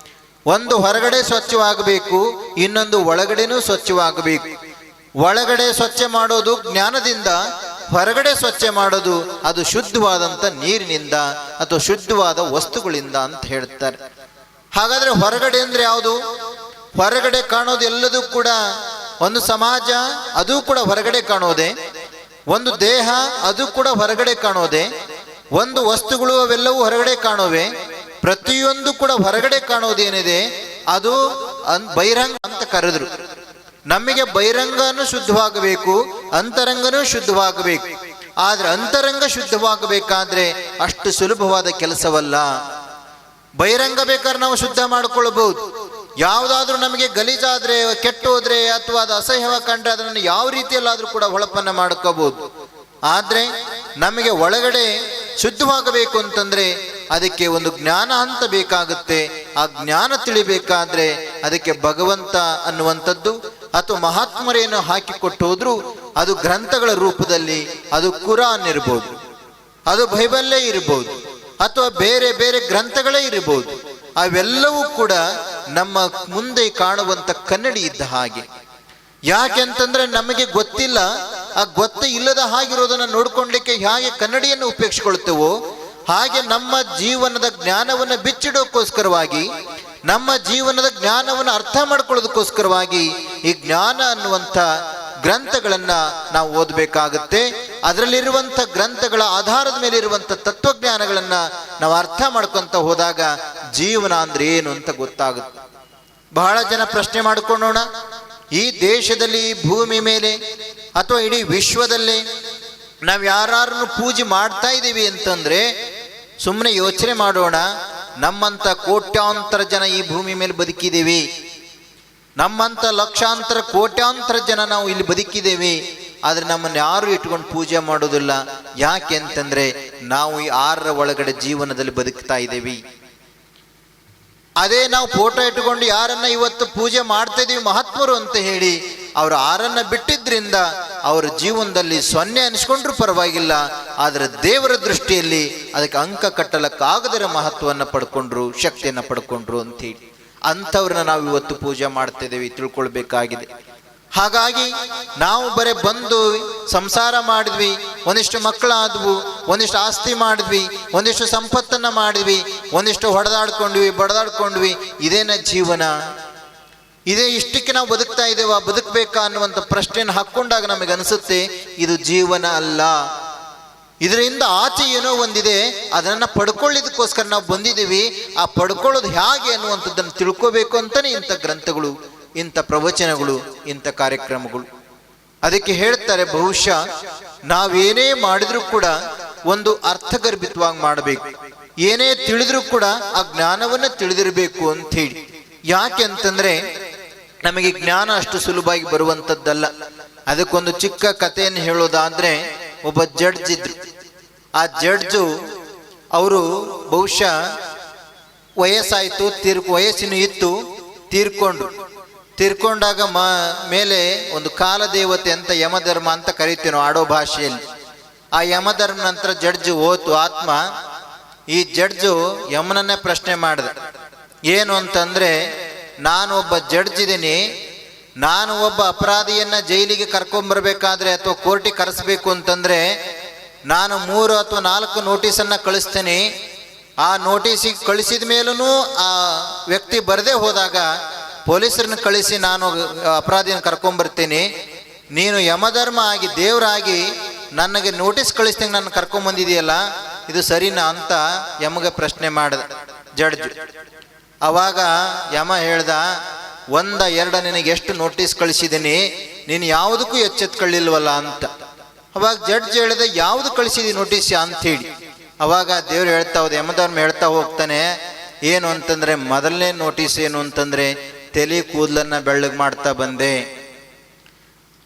ಒಂದು ಹೊರಗಡೆ ಸ್ವಚ್ಛವಾಗಬೇಕು, ಇನ್ನೊಂದು ಒಳಗಡೆನೂ ಸ್ವಚ್ಛವಾಗಬೇಕು. ಒಳಗಡೆ ಸ್ವಚ್ಛ ಮಾಡೋದು ಜ್ಞಾನದಿಂದ, ಹೊರಗಡೆ ಸ್ವಚ್ಛ ಮಾಡೋದು ಅದು ಶುದ್ಧವಾದಂಥ ನೀರಿನಿಂದ ಅಥವಾ ಶುದ್ಧವಾದ ವಸ್ತುಗಳಿಂದ ಅಂತ ಹೇಳ್ತಾರೆ. ಹಾಗಾದ್ರೆ ಹೊರಗಡೆ ಅಂದ್ರೆ ಯಾವುದು? ಹೊರಗಡೆ ಕಾಣೋದು ಎಲ್ಲದೂ ಕೂಡ ಒಂದು ಸಮಾಜ, ಅದು ಕೂಡ ಹೊರಗಡೆ ಕಾಣೋದೆ. ಒಂದು ದೇಹ, ಅದು ಕೂಡ ಹೊರಗಡೆ ಕಾಣೋದೆ. ಒಂದು ವಸ್ತುಗಳು, ಅವೆಲ್ಲವೂ ಹೊರಗಡೆ ಕಾಣೋವೆ. ಪ್ರತಿಯೊಂದು ಕೂಡ ಹೊರಗಡೆ ಕಾಣೋದೇನಿದೆ ಅದು ಬಹಿರಂಗ ಅಂತ ಕರೆದ್ರು. ನಮಗೆ ಬಹಿರಂಗನೂ ಶುದ್ಧವಾಗಬೇಕು, ಅಂತರಂಗನೂ ಶುದ್ಧವಾಗಬೇಕು. ಆದ್ರೆ ಅಂತರಂಗ ಶುದ್ಧವಾಗಬೇಕಾದ್ರೆ ಅಷ್ಟು ಸುಲಭವಾದ ಕೆಲಸವಲ್ಲ. ಬಹಿರಂಗ ಬೇಕಾದ್ರೆ ನಾವು ಶುದ್ಧ ಮಾಡ್ಕೊಳ್ಬಹುದು. ಯಾವುದಾದ್ರೂ ನಮಗೆ ಗಲೀಜಾದ್ರೆ, ಕೆಟ್ಟೋದ್ರೆ ಅಥವಾ ಅದು ಅಸಹ್ಯವಾಗಿ ಕಂಡ್ರೆ ಅದನ್ನು ಯಾವ ರೀತಿಯಲ್ಲಾದ್ರೂ ಕೂಡ ಹೊಳಪನ್ನ ಮಾಡ್ಕೋಬಹುದು. ಆದ್ರೆ ನಮಗೆ ಒಳಗಡೆ ಶುದ್ಧವಾಗಬೇಕು ಅಂತಂದ್ರೆ ಅದಕ್ಕೆ ಒಂದು ಜ್ಞಾನ ಅಂತ ಬೇಕಾಗುತ್ತೆ. ಆ ಜ್ಞಾನ ತಿಳಿಬೇಕಾದ್ರೆ ಅದಕ್ಕೆ ಭಗವಂತ ಅನ್ನುವಂಥದ್ದು ಅಥವಾ ಮಹಾತ್ಮರೇನು ಹಾಕಿಕೊಟ್ಟು ಹೋದ್ರು, ಅದು ಗ್ರಂಥಗಳ ರೂಪದಲ್ಲಿ, ಅದು ಕುರಾನ್ ಇರ್ಬೋದು, ಅದು ಬೈಬಲ್ಲೇ ಇರ್ಬೋದು, ಅಥವಾ ಬೇರೆ ಬೇರೆ ಗ್ರಂಥಗಳೇ ಇರಬಹುದು. ಅವೆಲ್ಲವೂ ಕೂಡ ನಮ್ಮ ಮುಂದೆ ಕಾಣುವಂತ ಕನ್ನಡಿ ಇದ್ದ ಹಾಗೆ. ಯಾಕೆಂತಂದ್ರೆ ನಮಗೆ ಗೊತ್ತಿಲ್ಲ, ಆ ಗೊತ್ತೇ ಇಲ್ಲದ ಹಾಗಿರೋದನ್ನ ನೋಡ್ಕೊಳ್ಲಿಕ್ಕೆ ಹೇಗೆ ಕನ್ನಡಿಯನ್ನು ಉಪಯೋಗಿಸ್ಕೊಳ್ತೇವೋ ಹಾಗೆ ನಮ್ಮ ಜೀವನದ ಜ್ಞಾನವನ್ನು ಬಿಚ್ಚಿಡೋಕ್ಕೋಸ್ಕರವಾಗಿ, ನಮ್ಮ ಜೀವನದ ಜ್ಞಾನವನ್ನು ಅರ್ಥ ಮಾಡ್ಕೊಳ್ಳೋದಕ್ಕೋಸ್ಕರವಾಗಿ ಈ ಜ್ಞಾನ ಅನ್ನುವಂಥ ಗ್ರಂಥಗಳನ್ನ ನಾವು ಓದಬೇಕಾಗುತ್ತೆ. ಅದರಲ್ಲಿರುವಂಥ ಗ್ರಂಥಗಳ ಆಧಾರದ ಮೇಲೆ ಇರುವಂಥ ತತ್ವಜ್ಞಾನಗಳನ್ನ ನಾವು ಅರ್ಥ ಮಾಡ್ಕೊಂತ ಹೋದಾಗ ಜೀವನ ಅಂದ್ರೆ ಏನು ಅಂತ ಗೊತ್ತಾಗುತ್ತೆ. ಬಹಳ ಜನ ಪ್ರಶ್ನೆ ಮಾಡ್ಕೊಂಡೋಣ, ಈ ದೇಶದಲ್ಲಿ, ಈ ಭೂಮಿ ಮೇಲೆ ಅಥವಾ ಇಡೀ ವಿಶ್ವದಲ್ಲೇ ನಾವು ಯಾರನ್ನು ಪೂಜೆ ಮಾಡ್ತಾ ಇದ್ದೀವಿ ಅಂತಂದ್ರೆ ಸುಮ್ಮನೆ ಯೋಚನೆ ಮಾಡೋಣ. ನಮ್ಮಂತ ಕೋಟ್ಯಾಂತರ ಜನ ಈ ಭೂಮಿ ಮೇಲೆ ಬದುಕಿದ್ದೀವಿ, ನಮ್ಮಂತ ಲಕ್ಷಾಂತರ ಕೋಟ್ಯಾಂತರ ಜನ ನಾವು ಇಲ್ಲಿ ಬದುಕಿದ್ದೇವೆ. ಆದ್ರೆ ನಮ್ಮನ್ನು ಯಾರು ಇಟ್ಕೊಂಡು ಪೂಜೆ ಮಾಡೋದಿಲ್ಲ. ಯಾಕೆ ಅಂತಂದ್ರೆ ನಾವು ಈ 6ರ ಒಳಗಡೆ ಜೀವನದಲ್ಲಿ ಬದುಕ್ತಾ ಇದ್ದೇವೆ. ಅದೇ ನಾವು ಫೋಟೋ ಇಟ್ಕೊಂಡು ಯಾರನ್ನ ಇವತ್ತು ಪೂಜೆ ಮಾಡ್ತಾ ಇದೀವಿ ಮಹಾತ್ಮರು ಅಂತ ಹೇಳಿ, ಅವರು 6ರನ್ನ ಬಿಟ್ಟಿದ್ರಿಂದ ಅವರ ಜೀವನದಲ್ಲಿ 0 ಅನಿಸ್ಕೊಂಡ್ರು ಪರವಾಗಿಲ್ಲ, ಆದ್ರೆ ದೇವರ ದೃಷ್ಟಿಯಲ್ಲಿ ಅದಕ್ಕೆ ಅಂಕ ಕಟ್ಟಲಕ್ಕಾಗದರ ಮಹತ್ವವನ್ನು ಪಡ್ಕೊಂಡ್ರು, ಶಕ್ತಿಯನ್ನು ಪಡ್ಕೊಂಡ್ರು ಅಂತ ಹೇಳಿ ಅಂಥವ್ರನ್ನ ನಾವು ಇವತ್ತು ಪೂಜೆ ಮಾಡ್ತಾ ಇದ್ದೇವೆ, ತಿಳ್ಕೊಳ್ಬೇಕಾಗಿದೆ. ಹಾಗಾಗಿ ನಾವು ಬರೀ ಬಂದು ಸಂಸಾರ ಮಾಡಿದ್ವಿ, ಒಂದಿಷ್ಟು ಮಕ್ಕಳಾದ್ವು, ಒಂದಿಷ್ಟು ಆಸ್ತಿ ಮಾಡಿದ್ವಿ, ಒಂದಿಷ್ಟು ಸಂಪತ್ತನ್ನು ಮಾಡಿದ್ವಿ, ಒಂದಿಷ್ಟು ಹೊಡೆದಾಡ್ಕೊಂಡ್ವಿ ಬಡದಾಡ್ಕೊಂಡ್ವಿ, ಇದೇನ ಜೀವನ? ಇದೇ ಇಷ್ಟಕ್ಕೆ ನಾವು ಬದುಕ್ತಾ ಇದ್ದೇವಾ, ಬದುಕಬೇಕಾ ಅನ್ನುವಂಥ ಪ್ರಶ್ನೆಯನ್ನು ಹಾಕ್ಕೊಂಡಾಗ ನಮಗೆ ಅನಿಸುತ್ತೆ ಇದು ಜೀವನ ಅಲ್ಲ. ಇದರಿಂದ ಆಚೆ ಏನೋ ಒಂದಿದೆ, ಅದನ್ನು ಪಡ್ಕೊಳ್ಳೋದಕ್ಕೋಸ್ಕರ ನಾವು ಬಂದಿದ್ದೀವಿ. ಆ ಪಡ್ಕೊಳ್ಳೋದು ಹೇಗೆ ಅನ್ನುವಂಥದ್ದನ್ನು ತಿಳ್ಕೋಬೇಕು ಅಂತಲೇ ಇಂಥ ಗ್ರಂಥಗಳು, ಇಂಥ ಪ್ರವಚನಗಳು, ಇಂಥ ಕಾರ್ಯಕ್ರಮಗಳು. ಅದಕ್ಕೆ ಹೇಳ್ತಾರೆ, ಬಹುಶಃ ನಾವೇನೇ ಮಾಡಿದ್ರೂ ಕೂಡ ಒಂದು ಅರ್ಥಗರ್ಭಿತವಾಗಿ ಮಾಡಬೇಕು, ಏನೇ ತಿಳಿದ್ರೂ ಕೂಡ ಆ ಜ್ಞಾನವನ್ನು ತಿಳಿದಿರಬೇಕು ಅಂಥೇಳಿ. ಯಾಕೆ ಅಂತಂದ್ರೆ ನಮಗೆ ಜ್ಞಾನ ಅಷ್ಟು ಸುಲಭವಾಗಿ ಬರುವಂಥದ್ದಲ್ಲ. ಅದಕ್ಕೊಂದು ಚಿಕ್ಕ ಕಥೆಯನ್ನು ಹೇಳೋದಾದ್ರೆ, ಒಬ್ಬ ಜಡ್ಜ್ ಇದ್ರು. ಆ ಜಡ್ಜು ಅವರು ಬಹುಶಃ ವಯಸ್ಸಾಯಿತು, ವಯಸ್ಸಿನ ಇತ್ತು, ತೀರ್ಕೊಂಡಾಗ ಮೇಲೆ ಒಂದು ಕಾಲದೇವತೆ ಅಂತ ಯಮಧರ್ಮ ಅಂತ ಕರಿತೀವಿ ನಾವು ಆಡೋ ಭಾಷೆಯಲ್ಲಿ. ಆ ಯಮಧರ್ಮ ನಂತರ ಜಡ್ಜು ಹೋತು ಆತ್ಮ. ಈ ಜಡ್ಜು ಯಮನನ್ನೇ ಪ್ರಶ್ನೆ ಮಾಡಿದ, ಏನು ಅಂತಂದ್ರೆ, ನಾನು ಒಬ್ಬ ಜಡ್ಜ್ ಇದ್ದೀನಿ, ನಾನು ಒಬ್ಬ ಅಪರಾಧಿಯನ್ನ ಜೈಲಿಗೆ ಕರ್ಕೊಂಡ್ಬರ್ಬೇಕಾದ್ರೆ ಅಥವಾ ಕೋರ್ಟಿಗೆ ಕರೆಸ್ಬೇಕು ಅಂತಂದ್ರೆ ನಾನು 3 ಅಥವಾ 4 ನೋಟಿಸನ್ನು ಕಳಿಸ್ತೇನೆ. ಆ ನೋಟಿಸಿಗೆ ಕಳಿಸಿದ ಮೇಲೂ ಆ ವ್ಯಕ್ತಿ ಬರದೇ ಹೋದಾಗ ಪೊಲೀಸರನ್ನ ಕಳಿಸಿ ನಾನು ಅಪರಾಧಿಯನ್ನು ಕರ್ಕೊಂಡ್ಬರ್ತೀನಿ. ನೀನು ಯಮಧರ್ಮ ಆಗಿ ದೇವರಾಗಿ ನನಗೆ ನೋಟಿಸ್ ಕಳಿಸ್ದಂಗೆ ನನ್ನ ಕರ್ಕೊಂಬಂದಿದೆಯಲ್ಲ, ಇದು ಸರಿನಾ ಅಂತ ಯಮಗೆ ಪ್ರಶ್ನೆ ಮಾಡಿದ ಜಡ್ಜ್. ಅವಾಗ ಯಮ ಹೇಳ್ದ, 1 2 ನಿನಗೆ ಎಷ್ಟು ನೋಟಿಸ್ ಕಳಿಸಿದ್ದೀನಿ, ನೀನು ಯಾವುದಕ್ಕೂ ಎಚ್ಚೆತ್ಕೊಳ್ಳಿಲ್ವಲ್ಲ ಅಂತ. ಅವಾಗ ಜಡ್ಜ್ ಹೇಳಿದೆ, ಯಾವುದು ಕಳಿಸಿದಿ ನೋಟಿಸ್ ಅಂಥೇಳಿ. ಅವಾಗ ದೇವ್ರು ಹೇಳ್ತಾ ಹೋದ, ಯಮಧರ್ಮ ಹೇಳ್ತಾ ಹೋಗ್ತಾನೆ, ಏನು ಅಂತಂದ್ರೆ ಮೊದಲನೇ ನೋಟಿಸ್ ಏನು ಅಂತಂದ್ರೆ ತಲೆ ಕೂದಲನ್ನ ಬೆಳ್ಳಗೆ ಮಾಡ್ತಾ ಬಂದೆ.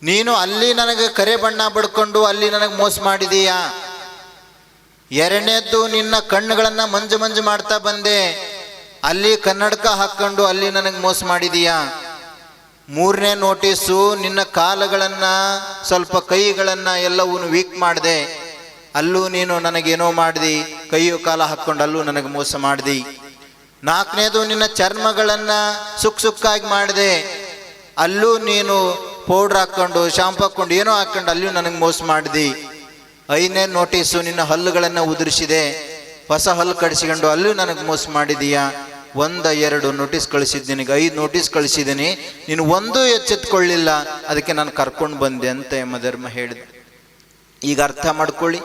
ನೀನು ಅಲ್ಲಿ ನನಗೆ ಕರೆ ಬಣ್ಣ ಬಡ್ಕೊಂಡು ಅಲ್ಲಿ ನನಗೆ ಮೋಸ ಮಾಡಿದೀಯಾ. 2ನೇದ್ದು ನಿನ್ನ ಕಣ್ಣುಗಳನ್ನ ಮಂಜು ಮಾಡ್ತಾ ಬಂದೆ, ಅಲ್ಲಿ ಕನ್ನಡಕ ಹಾಕೊಂಡು ಅಲ್ಲಿ ನನಗೆ ಮೋಸ ಮಾಡಿದೀಯಾ. 3ನೇ ನೋಟಿಸು, ನಿನ್ನ ಕಾಲುಗಳನ್ನ ಸ್ವಲ್ಪ ಕೈಗಳನ್ನ ಎಲ್ಲವೂ ವೀಕ್ ಮಾಡಿದೆ, ಅಲ್ಲೂ ನೀನು ನನಗೇನೋ ಮಾಡಿದಿ, ಕೈಯು ಕಾಲ ಹಾಕ್ಕೊಂಡು ಅಲ್ಲೂ ನನಗೆ ಮೋಸ ಮಾಡಿದಿ. 4ನೇದು, ನಿನ್ನ ಚರ್ಮಗಳನ್ನ ಸುಕ್ಕಾಗಿ ಮಾಡಿದೆ, ಅಲ್ಲೂ ನೀನು ಪೌಡ್ರ್ ಹಾಕ್ಕೊಂಡು ಶಾಂಪು ಹಾಕ್ಕೊಂಡು ಏನೋ ಹಾಕ್ಕೊಂಡು ಅಲ್ಲೂ ನನಗೆ ಮೋಸ ಮಾಡಿದಿ. 5ನೇ ನೋಟಿಸು, ನಿನ್ನ ಹಲ್ಲುಗಳನ್ನು ಉದುರಿಸಿದೆ, ಹೊಸ ಹಲ್ಲು ಕಡಿಸಿಕೊಂಡು ಅಲ್ಲೂ ನನಗೆ ಮೋಸ ಮಾಡಿದೀಯಾ. 1 2 ನೋಟಿಸ್ ಕಳಿಸಿದ್ದು, ನಿನಗೆ 5 ನೋಟಿಸ್ ಕಳಿಸಿದ್ದೀನಿ, ನೀನು ಒಂದು ಎಚ್ಚೆತ್ಕೊಳ್ಳಿಲ್ಲ, ಅದಕ್ಕೆ ನಾನು ಕರ್ಕೊಂಡು ಬಂದೆ ಅಂತ ಯಮಧರ್ಮ ಹೇಳಿದೆ. ಈಗ ಅರ್ಥ ಮಾಡ್ಕೊಳ್ಳಿ,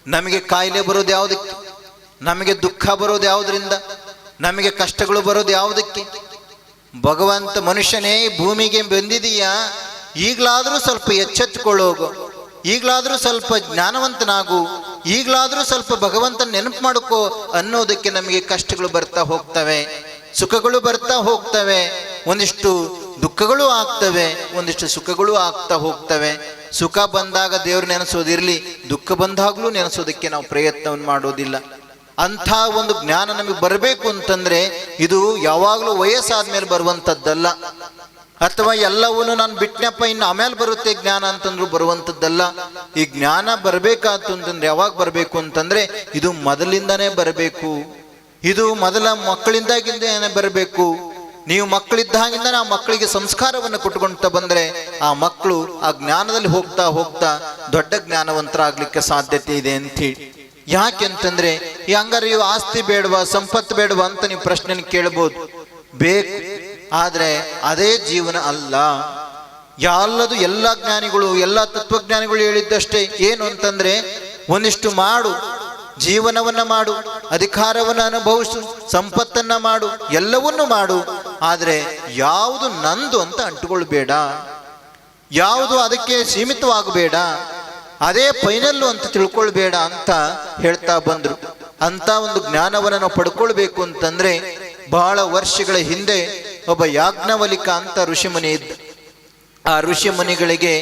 ನಮಗೆ ಕಾಯಿಲೆ ಬರೋದು ಯಾವುದಕ್ಕೆ, ನಮಗೆ ದುಃಖ ಬರೋದು ಯಾವುದರಿಂದ, ನಮಗೆ ಕಷ್ಟಗಳು ಬರೋದು ಯಾವುದಕ್ಕೆ? ಭಗವಂತ ಮನುಷ್ಯನೇ ಭೂಮಿಗೆ ಬಂದಿದೀಯಾ, ಈಗಲಾದರೂ ಸ್ವಲ್ಪ ಎಚ್ಚೆತ್ತುಕೊಳ್ಳೋಗು, ಈಗಲಾದರೂ ಸ್ವಲ್ಪ ಜ್ಞಾನವಂತನಾಗು, ಈಗಲಾದರೂ ಸ್ವಲ್ಪ ಭಗವಂತನ ನೆನಪು ಮಾಡ್ಕೋ ಅನ್ನೋದಕ್ಕೆ ನಮಗೆ ಕಷ್ಟಗಳು ಬರ್ತಾ ಹೋಗ್ತವೆ, ಸುಖಗಳು ಬರ್ತಾ ಹೋಗ್ತವೆ, ಒಂದಿಷ್ಟು ದುಃಖಗಳು ಆಗ್ತವೆ, ಒಂದಿಷ್ಟು ಸುಖಗಳು ಆಗ್ತಾ ಹೋಗ್ತವೆ. ಸುಖ ಬಂದಾಗ ದೇವ್ರು ನೆನೆಸೋದಿರ್ಲಿ, ದುಃಖ ಬಂದಾಗ್ಲೂ ನೆನೆಸೋದಕ್ಕೆ ನಾವು ಪ್ರಯತ್ನವನ್ನು ಮಾಡೋದಿಲ್ಲ. ಅಂಥ ಒಂದು ಜ್ಞಾನ ನಮಗೆ ಬರಬೇಕು ಅಂತಂದ್ರೆ ಇದು ಯಾವಾಗಲೂ ವಯಸ್ಸಾದ್ಮೇಲೆ ಬರುವಂಥದ್ದಲ್ಲ, ಅಥವಾ ಎಲ್ಲವನ್ನೂ ನಾನು ಬಿಟ್ಟನಪ್ಪ ಇನ್ನು ಆಮೇಲೆ ಬರುತ್ತೆ ಜ್ಞಾನ ಅಂತಂದ್ರು ಬರುವಂಥದ್ದಲ್ಲ. ಈ ಜ್ಞಾನ ಬರಬೇಕಾತಂತಂದ್ರೆ ಯಾವಾಗ ಬರಬೇಕು ಅಂತಂದ್ರೆ ಇದು ಮೊದಲಿಂದನೇ ಬರಬೇಕು, ಇದು ಮೊದಲ ಮಕ್ಕಳಿಂದಾಗಿಂದನೇ ಬರಬೇಕು. ನೀವು ಮಕ್ಕಳಿದ್ದಾಗಿಂದ ಆ ಮಕ್ಕಳಿಗೆ ಸಂಸ್ಕಾರವನ್ನು ಕೊಟ್ಕೊಂತ ಬಂದ್ರೆ ಆ ಮಕ್ಕಳು ಆ ಜ್ಞಾನದಲ್ಲಿ ಹೋಗ್ತಾ ಹೋಗ್ತಾ ದೊಡ್ಡ ಜ್ಞಾನವಂತರಾಗ್ಲಿಕ್ಕೆ ಸಾಧ್ಯತೆ ಇದೆ ಅಂಥೇಳಿ. ಯಾಕೆ ಅಂತಂದ್ರೆ ಹಂಗಾರೆ ಇವು ಆಸ್ತಿ ಬೇಡವಾ, ಸಂಪತ್ತು ಬೇಡವಾ ಅಂತ ನೀವು ಪ್ರಶ್ನೆ ಕೇಳಬಹುದು, ಬೇಕು. ಆದ್ರೆ ಅದೇ ಜೀವನ ಅಲ್ಲ. ಎಲ್ಲ ಜ್ಞಾನಿಗಳು, ಎಲ್ಲ ತತ್ವಜ್ಞಾನಿಗಳು ಹೇಳಿದ್ದಷ್ಟೇ, ಏನು ಅಂತಂದ್ರೆ ಒಂದಿಷ್ಟು ಮಾಡು, ಜೀವನವನ್ನ ಮಾಡು, ಅಧಿಕಾರವನ್ನು ಅನುಭವಿಸು, ಸಂಪತ್ತನ್ನ ಮಾಡು, ಎಲ್ಲವನ್ನೂ ಮಾಡು, ಆದ್ರೆ ಯಾವುದು ನಂದು ಅಂತ ಅಂಟುಕೊಳ್ಬೇಡ, ಯಾವುದು ಅದಕ್ಕೆ ಸೀಮಿತವಾಗಬೇಡ, ಅದೇ ಫೈನಲ್ಲು ಅಂತ ತಿಳ್ಕೊಳ್ಬೇಡ ಅಂತ ಹೇಳ್ತಾ ಬಂದ್ರು. ಅಂತ ಒಂದು ಜ್ಞಾನವನ್ನು ನಾವು ಪಡ್ಕೊಳ್ಬೇಕು ಅಂತಂದ್ರೆ ಬಹಳ ವರ್ಷಗಳ ಹಿಂದೆ ಒಬ್ಬ ಯಾಜ್ಞವಲ್ಕ ಅಂತ ಋಷಿಮುನಿ ಇದ್ದ. ಆ ಋಷಿಮುನಿಗಳಿಗೆ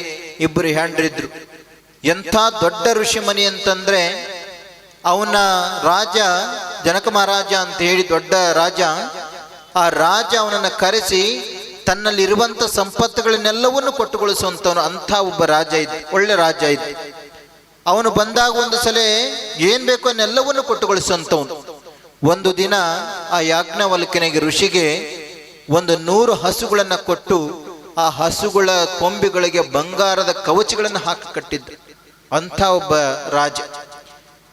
2 ಹೆಂಡ್ರಿದ್ರು. ಎಂಥ ದೊಡ್ಡ ಋಷಿಮುನಿ ಅಂತಂದ್ರೆ ಅವನ ರಾಜ ಜನಕ ಮಹಾರಾಜ ಅಂತ ಹೇಳಿ ದೊಡ್ಡ ರಾಜ. ಆ ರಾಜ ಅವನನ್ನು ಕರೆಸಿ ತನ್ನಲ್ಲಿರುವಂಥ ಸಂಪತ್ತುಗಳನ್ನೆಲ್ಲವನ್ನು ಕೊಟ್ಟುಗೊಳಿಸುವಂಥವನು. ಅಂಥ ಒಬ್ಬ ರಾಜ ಇದ್ದ, ಒಳ್ಳೆ ರಾಜ ಇದ್ದ. ಅವನು ಬಂದಾಗ ಒಂದು ಸಲ ಏನ್ ಬೇಕೋ ಅನ್ನೆಲ್ಲವನ್ನು ಕೊಟ್ಟುಗೊಳಿಸುವಂಥವನು. ಒಂದು ದಿನ ಆ ಯಾಜ್ಞವಲ್ಕನಿಗೆ ಋಷಿಗೆ 100 ಹಸುಗಳನ್ನು ಕೊಟ್ಟು ಆ ಹಸುಗಳ ಕೊಂಬಿಗಳಿಗೆ ಬಂಗಾರದ ಕವಚಗಳನ್ನು ಹಾಕಿ ಕಟ್ಟಿದ್ದ ಅಂಥ ಒಬ್ಬ ರಾಜ.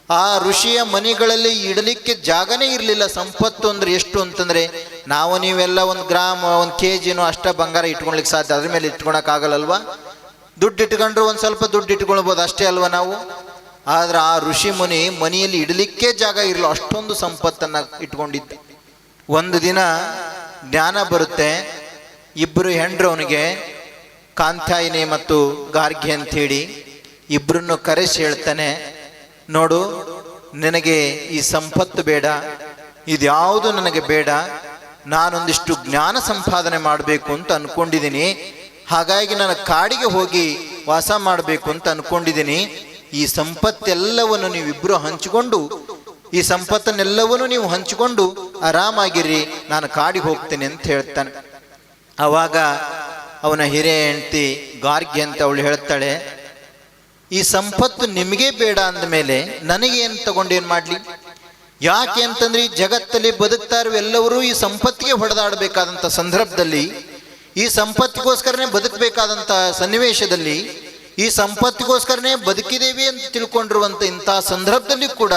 ಆ ಋಷಿಯ ಮನೆಗಳಲ್ಲಿ ಇಡಲಿಕ್ಕೆ ಜಾಗನೇ ಇರಲಿಲ್ಲ. ಸಂಪತ್ತು ಅಂದ್ರೆ ಎಷ್ಟು ಅಂತಂದ್ರೆ, ನಾವು ನೀವೆಲ್ಲ ಒಂದು ಗ್ರಾಮ, ಒಂದು KGನೋ ಅಷ್ಟ ಬಂಗಾರ ಇಟ್ಕೊಳ್ಲಿಕ್ಕೆ ಸಾಧ್ಯ, ಅದ್ರ ಮೇಲೆ ಇಟ್ಕೊಳಕ್ಕಾಗಲ್ಲಲ್ವಾ? ದುಡ್ಡು ಇಟ್ಕೊಂಡ್ರು ಒಂದು ಸ್ವಲ್ಪ ದುಡ್ಡು ಇಟ್ಕೊಳ್ಬೋದು ಅಷ್ಟೇ ಅಲ್ವಾ ನಾವು. ಆದ್ರೆ ಆ ಋಷಿ ಮುನಿ ಮನೆಯಲ್ಲಿ ಇಡಲಿಕ್ಕೆ ಜಾಗ ಇರಲಿಲ್ಲ, ಅಷ್ಟೊಂದು ಸಂಪತ್ತನ್ನ ಇಟ್ಕೊಂಡಿದ್ದ. ಒಂದು ದಿನ ಜ್ಞಾನ ಬರುತ್ತೆ. ಇಬ್ಬರು ಹೆಂಡ್ರು ಅವನಿಗೆ, ಕಾಂತಾಯಿನಿ ಮತ್ತು ಗಾರ್ಗಿ ಅಂಥೇಳಿ ಇಬ್ಬರನ್ನು ಕರೆಸಿ ಹೇಳ್ತಾನೆ, ನೋಡು, ನಿನಗೆ ಈ ಸಂಪತ್ತು ಬೇಡ, ಇದ್ಯಾವುದು ನನಗೆ ಬೇಡ, ನಾನೊಂದಿಷ್ಟು ಜ್ಞಾನ ಸಂಪಾದನೆ ಮಾಡಬೇಕು ಅಂತ ಅನ್ಕೊಂಡಿದ್ದೀನಿ. ಹಾಗಾಗಿ ನಾನು ಕಾಡಿಗೆ ಹೋಗಿ ವಾಸ ಮಾಡಬೇಕು ಅಂತ ಅನ್ಕೊಂಡಿದ್ದೀನಿ. ಈ ಸಂಪತ್ತೆಲ್ಲವನ್ನು ನೀವಿಬ್ಬರು ಹಂಚಿಕೊಂಡು, ಈ ಸಂಪತ್ತನ್ನೆಲ್ಲವನ್ನು ನೀವು ಹಂಚಿಕೊಂಡು ಆರಾಮಾಗಿರ್ರಿ, ನಾನು ಕಾಡಿಗೆ ಹೋಗ್ತೇನೆ ಅಂತ ಹೇಳ್ತಾನೆ. ಅವಾಗ ಅವನ ಹಿರಿಯ ಹೆಂಡತಿ ಗಾರ್ಗಿ ಅಂತ ಅವಳು ಹೇಳ್ತಾಳೆ, ಈ ಸಂಪತ್ತು ನಿಮಗೆ ಬೇಡ ಅಂದಮೇಲೆ ನನಗೇನು ತಗೊಂಡೇನು ಮಾಡಲಿ? ಯಾಕೆ ಅಂತಂದ್ರೆ ಈ ಜಗತ್ತಲ್ಲಿ ಬದುಕ್ತಾ ಇರುವ ಎಲ್ಲರೂ ಈ ಸಂಪತ್ತಿಗೆ ಹೊಡೆದಾಡಬೇಕಾದಂಥ ಸಂದರ್ಭದಲ್ಲಿ, ಈ ಸಂಪತ್ತಿಗೋಸ್ಕರನೇ ಬದುಕಬೇಕಾದಂಥ ಸನ್ನಿವೇಶದಲ್ಲಿ, ಈ ಸಂಪತ್ತಿಗೋಸ್ಕರನೇ ಬದುಕಿದೇವಿ ಅಂತ ತಿಳ್ಕೊಂಡಿರುವಂಥ ಇಂಥ ಸಂದರ್ಭದಲ್ಲಿ ಕೂಡ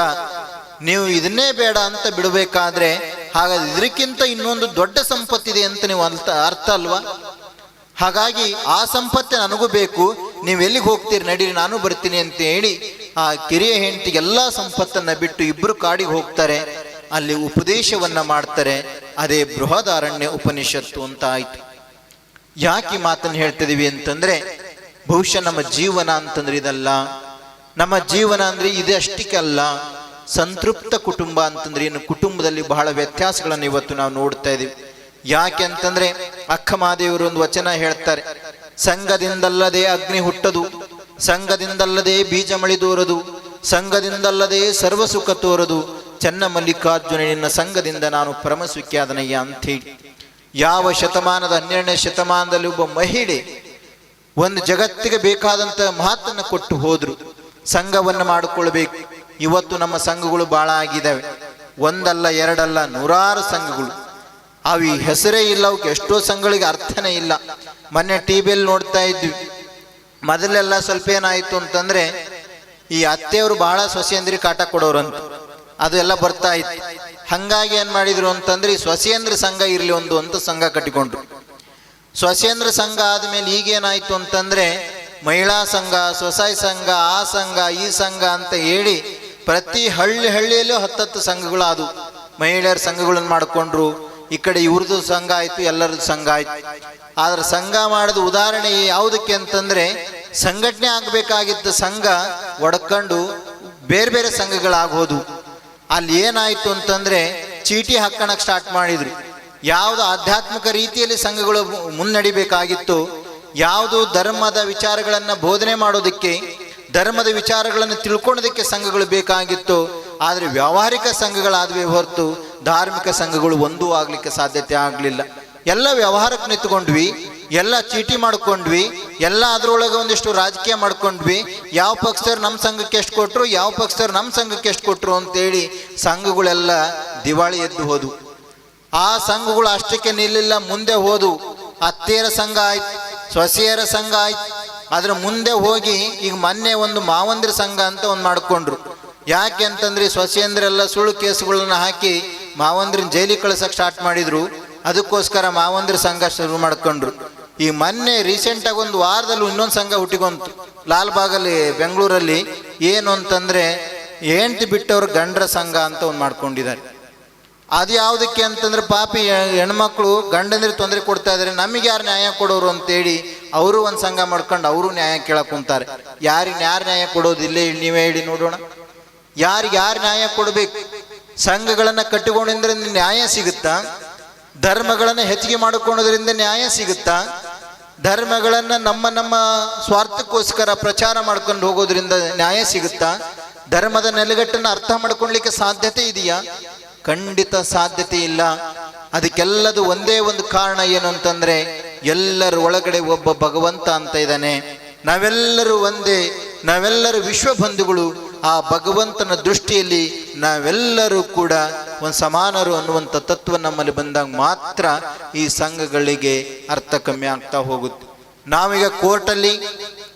ನೀವು ಇದನ್ನೇ ಬೇಡ ಅಂತ ಬಿಡಬೇಕಾದ್ರೆ, ಹಾಗಾದ್ರೆ ಇದಕ್ಕಿಂತ ಇನ್ನೊಂದು ದೊಡ್ಡ ಸಂಪತ್ತಿದೆ ಅಂತ ನೀವು ಅರ್ಥ ಅಲ್ವಾ? ಹಾಗಾಗಿ ಆ ಸಂಪತ್ತು ನನಗೂ ಬೇಕು, ನೀವು ಎಲ್ಲಿಗೆ ಹೋಗ್ತೀರಿ ನಡೀರಿ, ನಾನು ಬರ್ತೀನಿ ಅಂತ ಹೇಳಿ ಆ ಕಿರಿಯ ಹೆಂಡತಿಗೆ ಎಲ್ಲ ಸಂಪತ್ತನ್ನ ಬಿಟ್ಟು ಇಬ್ಬರು ಕಾಡಿಗೆ ಹೋಗ್ತಾರೆ. ಅಲ್ಲಿ ಉಪದೇಶವನ್ನ ಮಾಡ್ತಾರೆ. ಅದೇ ಬೃಹದಾರಣ್ಯ ಉಪನಿಷತ್ತು ಅಂತ ಆಯ್ತು. ಯಾಕೆ ಈ ಮಾತನ್ನು ಹೇಳ್ತಿದೀವಿ ಅಂತಂದ್ರೆ, ಬಹುಶಃ ನಮ್ಮ ಜೀವನ ಅಂತಂದ್ರೆ ಇದಲ್ಲ. ನಮ್ಮ ಜೀವನ ಅಂದ್ರೆ ಇದಷ್ಟಕ್ಕೆ ಅಲ್ಲ. ಸಂತೃಪ್ತ ಕುಟುಂಬ ಅಂತಂದ್ರೆ ಇನ್ನು ಕುಟುಂಬದಲ್ಲಿ ಬಹಳ ವ್ಯತ್ಯಾಸಗಳನ್ನು ಇವತ್ತು ನಾವು ನೋಡ್ತಾ ಇದೀವಿ. ಯಾಕೆ ಅಂತಂದ್ರೆ ಅಕ್ಕ ಮಹಾದೇವರು ಒಂದು ವಚನ ಹೇಳ್ತಾರೆ, ಸಂಘದಿಂದಲ್ಲದೆ ಅಗ್ನಿ ಹುಟ್ಟದು, ಸಂಘದಿಂದಲ್ಲದೆ ಬೀಜ ಮಳಿದೋರದು, ಸಂಘದಿಂದಲ್ಲದೆ ಸರ್ವ ಸುಖ ತೋರದು, ಚೆನ್ನ ಮಲ್ಲಿಕಾರ್ಜುನ ನಿನ್ನ ಸಂಘದಿಂದ ನಾನು ಪರಮಸುಖ್ಯಾದನಯ್ಯ ಅಂಥೇಳಿ. ಯಾವ ಶತಮಾನದ 12ನೇ ಶತಮಾನದಲ್ಲಿ ಒಬ್ಬ ಮಹಿಳೆ ಒಂದು ಜಗತ್ತಿಗೆ ಬೇಕಾದಂತ ಮಾತನ್ನು ಕೊಟ್ಟು ಹೋದ್ರು, ಸಂಘವನ್ನು ಮಾಡಿಕೊಳ್ಬೇಕು. ಇವತ್ತು ನಮ್ಮ ಸಂಘಗಳು ಬಹಳ ಆಗಿದ್ದಾವೆ. ಒಂದಲ್ಲ ಎರಡಲ್ಲ, ನೂರಾರು ಸಂಘಗಳು. ಅವು ಹೆಸರೇ ಇಲ್ಲ, ಅವಕ್ಕೆ ಎಷ್ಟೋ ಸಂಘಗಳಿಗೆ ಅರ್ಥನೇ ಇಲ್ಲ. ಮೊನ್ನೆ TVಯಲ್ಲಿ ನೋಡ್ತಾ ಇದ್ವಿ. ಮೊದಲೆಲ್ಲ ಸ್ವಲ್ಪ ಏನಾಯ್ತು ಅಂತಂದ್ರೆ, ಈ ಅತ್ತೆಯವರು ಬಹಳ ಸೊಸೆಯಂದ್ರಿಗೆ ಕಾಟ ಕೊಡೋರಂತ, ಅದು ಎಲ್ಲ ಬರ್ತಾ ಇತ್ತು. ಹಂಗಾಗಿ ಏನ್ ಮಾಡಿದ್ರು ಅಂತಂದ್ರೆ, ಈ ಸೊಸೆಯಂದ್ರ ಸಂಘ ಇರ್ಲಿ ಒಂದು ಅಂತ ಸಂಘ ಕಟ್ಟಿಕೊಂಡ್ರು. ಸೊಸೆಯಂದ್ರ ಸಂಘ ಆದ್ಮೇಲೆ ಈಗೇನಾಯ್ತು ಅಂತಂದ್ರೆ, ಮಹಿಳಾ ಸಂಘ, ಸ್ವಸಹಾಯ ಸಂಘ, ಆ ಸಂಘ, ಈ ಸಂಘ ಅಂತ ಹೇಳಿ ಪ್ರತಿ ಹಳ್ಳಿಯಲ್ಲೂ 10 ಸಂಘಗಳು ಆದವು. ಮಹಿಳೆಯರ ಸಂಘಗಳನ್ನು ಮಾಡಿಕೊಂಡ್ರು. ಈ ಕಡೆ ಇವ್ರದ್ದು ಸಂಘ ಆಯ್ತು, ಎಲ್ಲರದ್ದು ಸಂಘ ಆಯ್ತು. ಆದ್ರೆ ಸಂಘ ಮಾಡೋದು ಉದಾಹರಣೆ ಯಾವುದಕ್ಕೆ ಅಂತಂದ್ರೆ, ಸಂಘಟನೆ ಆಗ್ಬೇಕಾಗಿದ್ದ ಸಂಘ ಒಡ್ಕೊಂಡು ಬೇರೆ ಬೇರೆ ಸಂಘಗಳಾಗೋದು. ಅಲ್ಲಿ ಏನಾಯ್ತು ಅಂತಂದ್ರೆ, ಚೀಟಿ ಹಾಕೋಣಕ್ಕೆ ಸ್ಟಾರ್ಟ್ ಮಾಡಿದ್ರು. ಯಾವುದು ಆಧ್ಯಾತ್ಮಿಕ ರೀತಿಯಲ್ಲಿ ಸಂಘಗಳು ಮುನ್ನಡಿಬೇಕಾಗಿತ್ತು, ಯಾವುದು ಧರ್ಮದ ವಿಚಾರಗಳನ್ನ ಬೋಧನೆ ಮಾಡೋದಕ್ಕೆ, ಧರ್ಮದ ವಿಚಾರಗಳನ್ನು ತಿಳ್ಕೊಳ್ಳೋದಕ್ಕೆ ಸಂಘಗಳು ಬೇಕಾಗಿತ್ತು. ಆದ್ರೆ ವ್ಯಾವಹಾರಿಕ ಸಂಘಗಳಾದ್ವೇ ಹೊರತು ಧಾರ್ಮಿಕ ಸಂಘಗಳು ಒಂದೂ ಆಗ್ಲಿಕ್ಕೆ ಸಾಧ್ಯತೆ ಆಗ್ಲಿಲ್ಲ. ಎಲ್ಲ ವ್ಯವಹಾರಕ್ಕೆ ನಿಂತ್ಕೊಂಡ್ವಿ, ಎಲ್ಲ ಚೀಟಿ ಮಾಡ್ಕೊಂಡ್ವಿ, ಎಲ್ಲ ಅದ್ರೊಳಗೆ ಒಂದಿಷ್ಟು ರಾಜಕೀಯ ಮಾಡ್ಕೊಂಡ್ವಿ. ಯಾವ ಪಕ್ಷದವ್ರು ನಮ್ಮ ಸಂಘಕ್ಕೆ ಎಷ್ಟು ಕೊಟ್ರು, ಯಾವ ಪಕ್ಷದವ್ರು ನಮ್ಮ ಸಂಘಕ್ಕೆ ಎಷ್ಟು ಕೊಟ್ರು ಅಂತೇಳಿ ಸಂಘಗಳೆಲ್ಲ ದಿವಾಳಿ ಎದ್ದು ಹೋದು. ಆ ಸಂಘಗಳು ಅಷ್ಟಕ್ಕೆ ನಿಲ್ಲಿಲ್ಲ, ಮುಂದೆ ಹೋದು. ಅತ್ತೆಯರ ಸಂಘ ಆಯ್ತು, ಸೊಸೆಯರ ಸಂಘ ಆಯ್ತು. ಅದ್ರ ಮುಂದೆ ಹೋಗಿ ಈಗ ಮೊನ್ನೆ ಒಂದು ಮಾವಂದ್ರ ಸಂಘ ಅಂತ ಒಂದು ಮಾಡ್ಕೊಂಡ್ರು. ಯಾಕೆ ಅಂತಂದ್ರೆ, ಸೊಸೆಯಂದ್ರೆಲ್ಲ ಸುಳ್ಳು ಕೇಸುಗಳನ್ನ ಹಾಕಿ ಮಾವಂದ್ರನ್ನ ಜೈಲಿಗೆ ಕಳ್ಸಕ್ ಸ್ಟಾರ್ಟ್ ಮಾಡಿದ್ರು. ಅದಕ್ಕೋಸ್ಕರ ಮಾವಂದ್ರ ಸಂಘ ಶುರು ಮಾಡ್ಕೊಂಡ್ರು. ಈ ಮೊನ್ನೆ ರೀಸೆಂಟಾಗಿ ಒಂದು ವಾರದಲ್ಲಿ ಇನ್ನೊಂದು ಸಂಘ ಹುಟ್ಟಿಕೊಂತು ಲಾಲ್ಬಾಗಲ್ಲಿ, ಬೆಂಗಳೂರಲ್ಲಿ. ಏನು ಅಂತಂದ್ರೆ, ಹೆಂಡತಿ ಬಿಟ್ಟವ್ರ ಗಂಡ್ರ ಸಂಘ ಅಂತ ಒಂದು ಮಾಡ್ಕೊಂಡಿದ್ದಾರೆ. ಅದು ಯಾವುದಕ್ಕೆ ಅಂತಂದ್ರೆ, ಪಾಪಿ ಹೆಣ್ಮಕ್ಳು ಗಂಡಂದ್ರೆ ತೊಂದರೆ ಕೊಡ್ತಾ ಇದಾರೆ, ನಮಗೆ ಯಾರು ನ್ಯಾಯ ಕೊಡೋರು ಅಂತೇಳಿ ಅವರು ಒಂದು ಸಂಘ ಮಾಡ್ಕೊಂಡು ಅವರು ನ್ಯಾಯ ಕೇಳಕ್ ಕುಂತಾರೆ. ಯಾರಿಗೆ ಯಾರು ನ್ಯಾಯ ಕೊಡೋದಿಲ್ಲ ನೀವೇ ಹೇಳಿ ನೋಡೋಣ. ಯಾರಿಗೆ ಯಾರು ನ್ಯಾಯ ಕೊಡ್ಬೇಕು? ಸಂಘಗಳನ್ನ ಕಟ್ಟಿಕೊಂಡ್ರಿಂದ ನ್ಯಾಯ ಸಿಗುತ್ತಾ? ಧರ್ಮಗಳನ್ನ ಹೆಚ್ಚಿಗೆ ಮಾಡಿಕೊಳ್ಳೋದ್ರಿಂದ ನ್ಯಾಯ ಸಿಗುತ್ತಾ? ಧರ್ಮಗಳನ್ನ ನಮ್ಮ ಸ್ವಾರ್ಥಕ್ಕೋಸ್ಕರ ಪ್ರಚಾರ ಮಾಡ್ಕೊಂಡು ಹೋಗೋದ್ರಿಂದ ನ್ಯಾಯ ಸಿಗುತ್ತಾ? ಧರ್ಮದ ನೆಲೆಗಟ್ಟನ್ನು ಅರ್ಥ ಮಾಡ್ಕೊಳ್ಲಿಕ್ಕೆ ಸಾಧ್ಯತೆ ಇದೆಯಾ? ಖಂಡಿತ ಸಾಧ್ಯತೆ ಇಲ್ಲ. ಅದಕ್ಕೆಲ್ಲದು ಒಂದೇ ಒಂದು ಕಾರಣ ಏನು ಅಂತಂದ್ರೆ, ಎಲ್ಲರ ಒಳಗಡೆ ಒಬ್ಬ ಭಗವಂತ ಅಂತ ಇದ್ದಾನೆ. ನಾವೆಲ್ಲರೂ ಒಂದೇ, ನಾವೆಲ್ಲರೂ ವಿಶ್ವ ಬಂಧುಗಳು, ಆ ಭಗವಂತನ ದೃಷ್ಟಿಯಲ್ಲಿ ನಾವೆಲ್ಲರೂ ಕೂಡ ಒಂದು ಸಮಾನರು ಅನ್ನುವಂಥ ತತ್ವ ನಮ್ಮಲ್ಲಿ ಬಂದಾಗ ಮಾತ್ರ ಈ ಸಂಘಗಳಿಗೆ ಅರ್ಥ ಕಮ್ಮಿ ಆಗ್ತಾ ಹೋಗುತ್ತೆ. ನಾವೀಗ ಕೋರ್ಟಲ್ಲಿ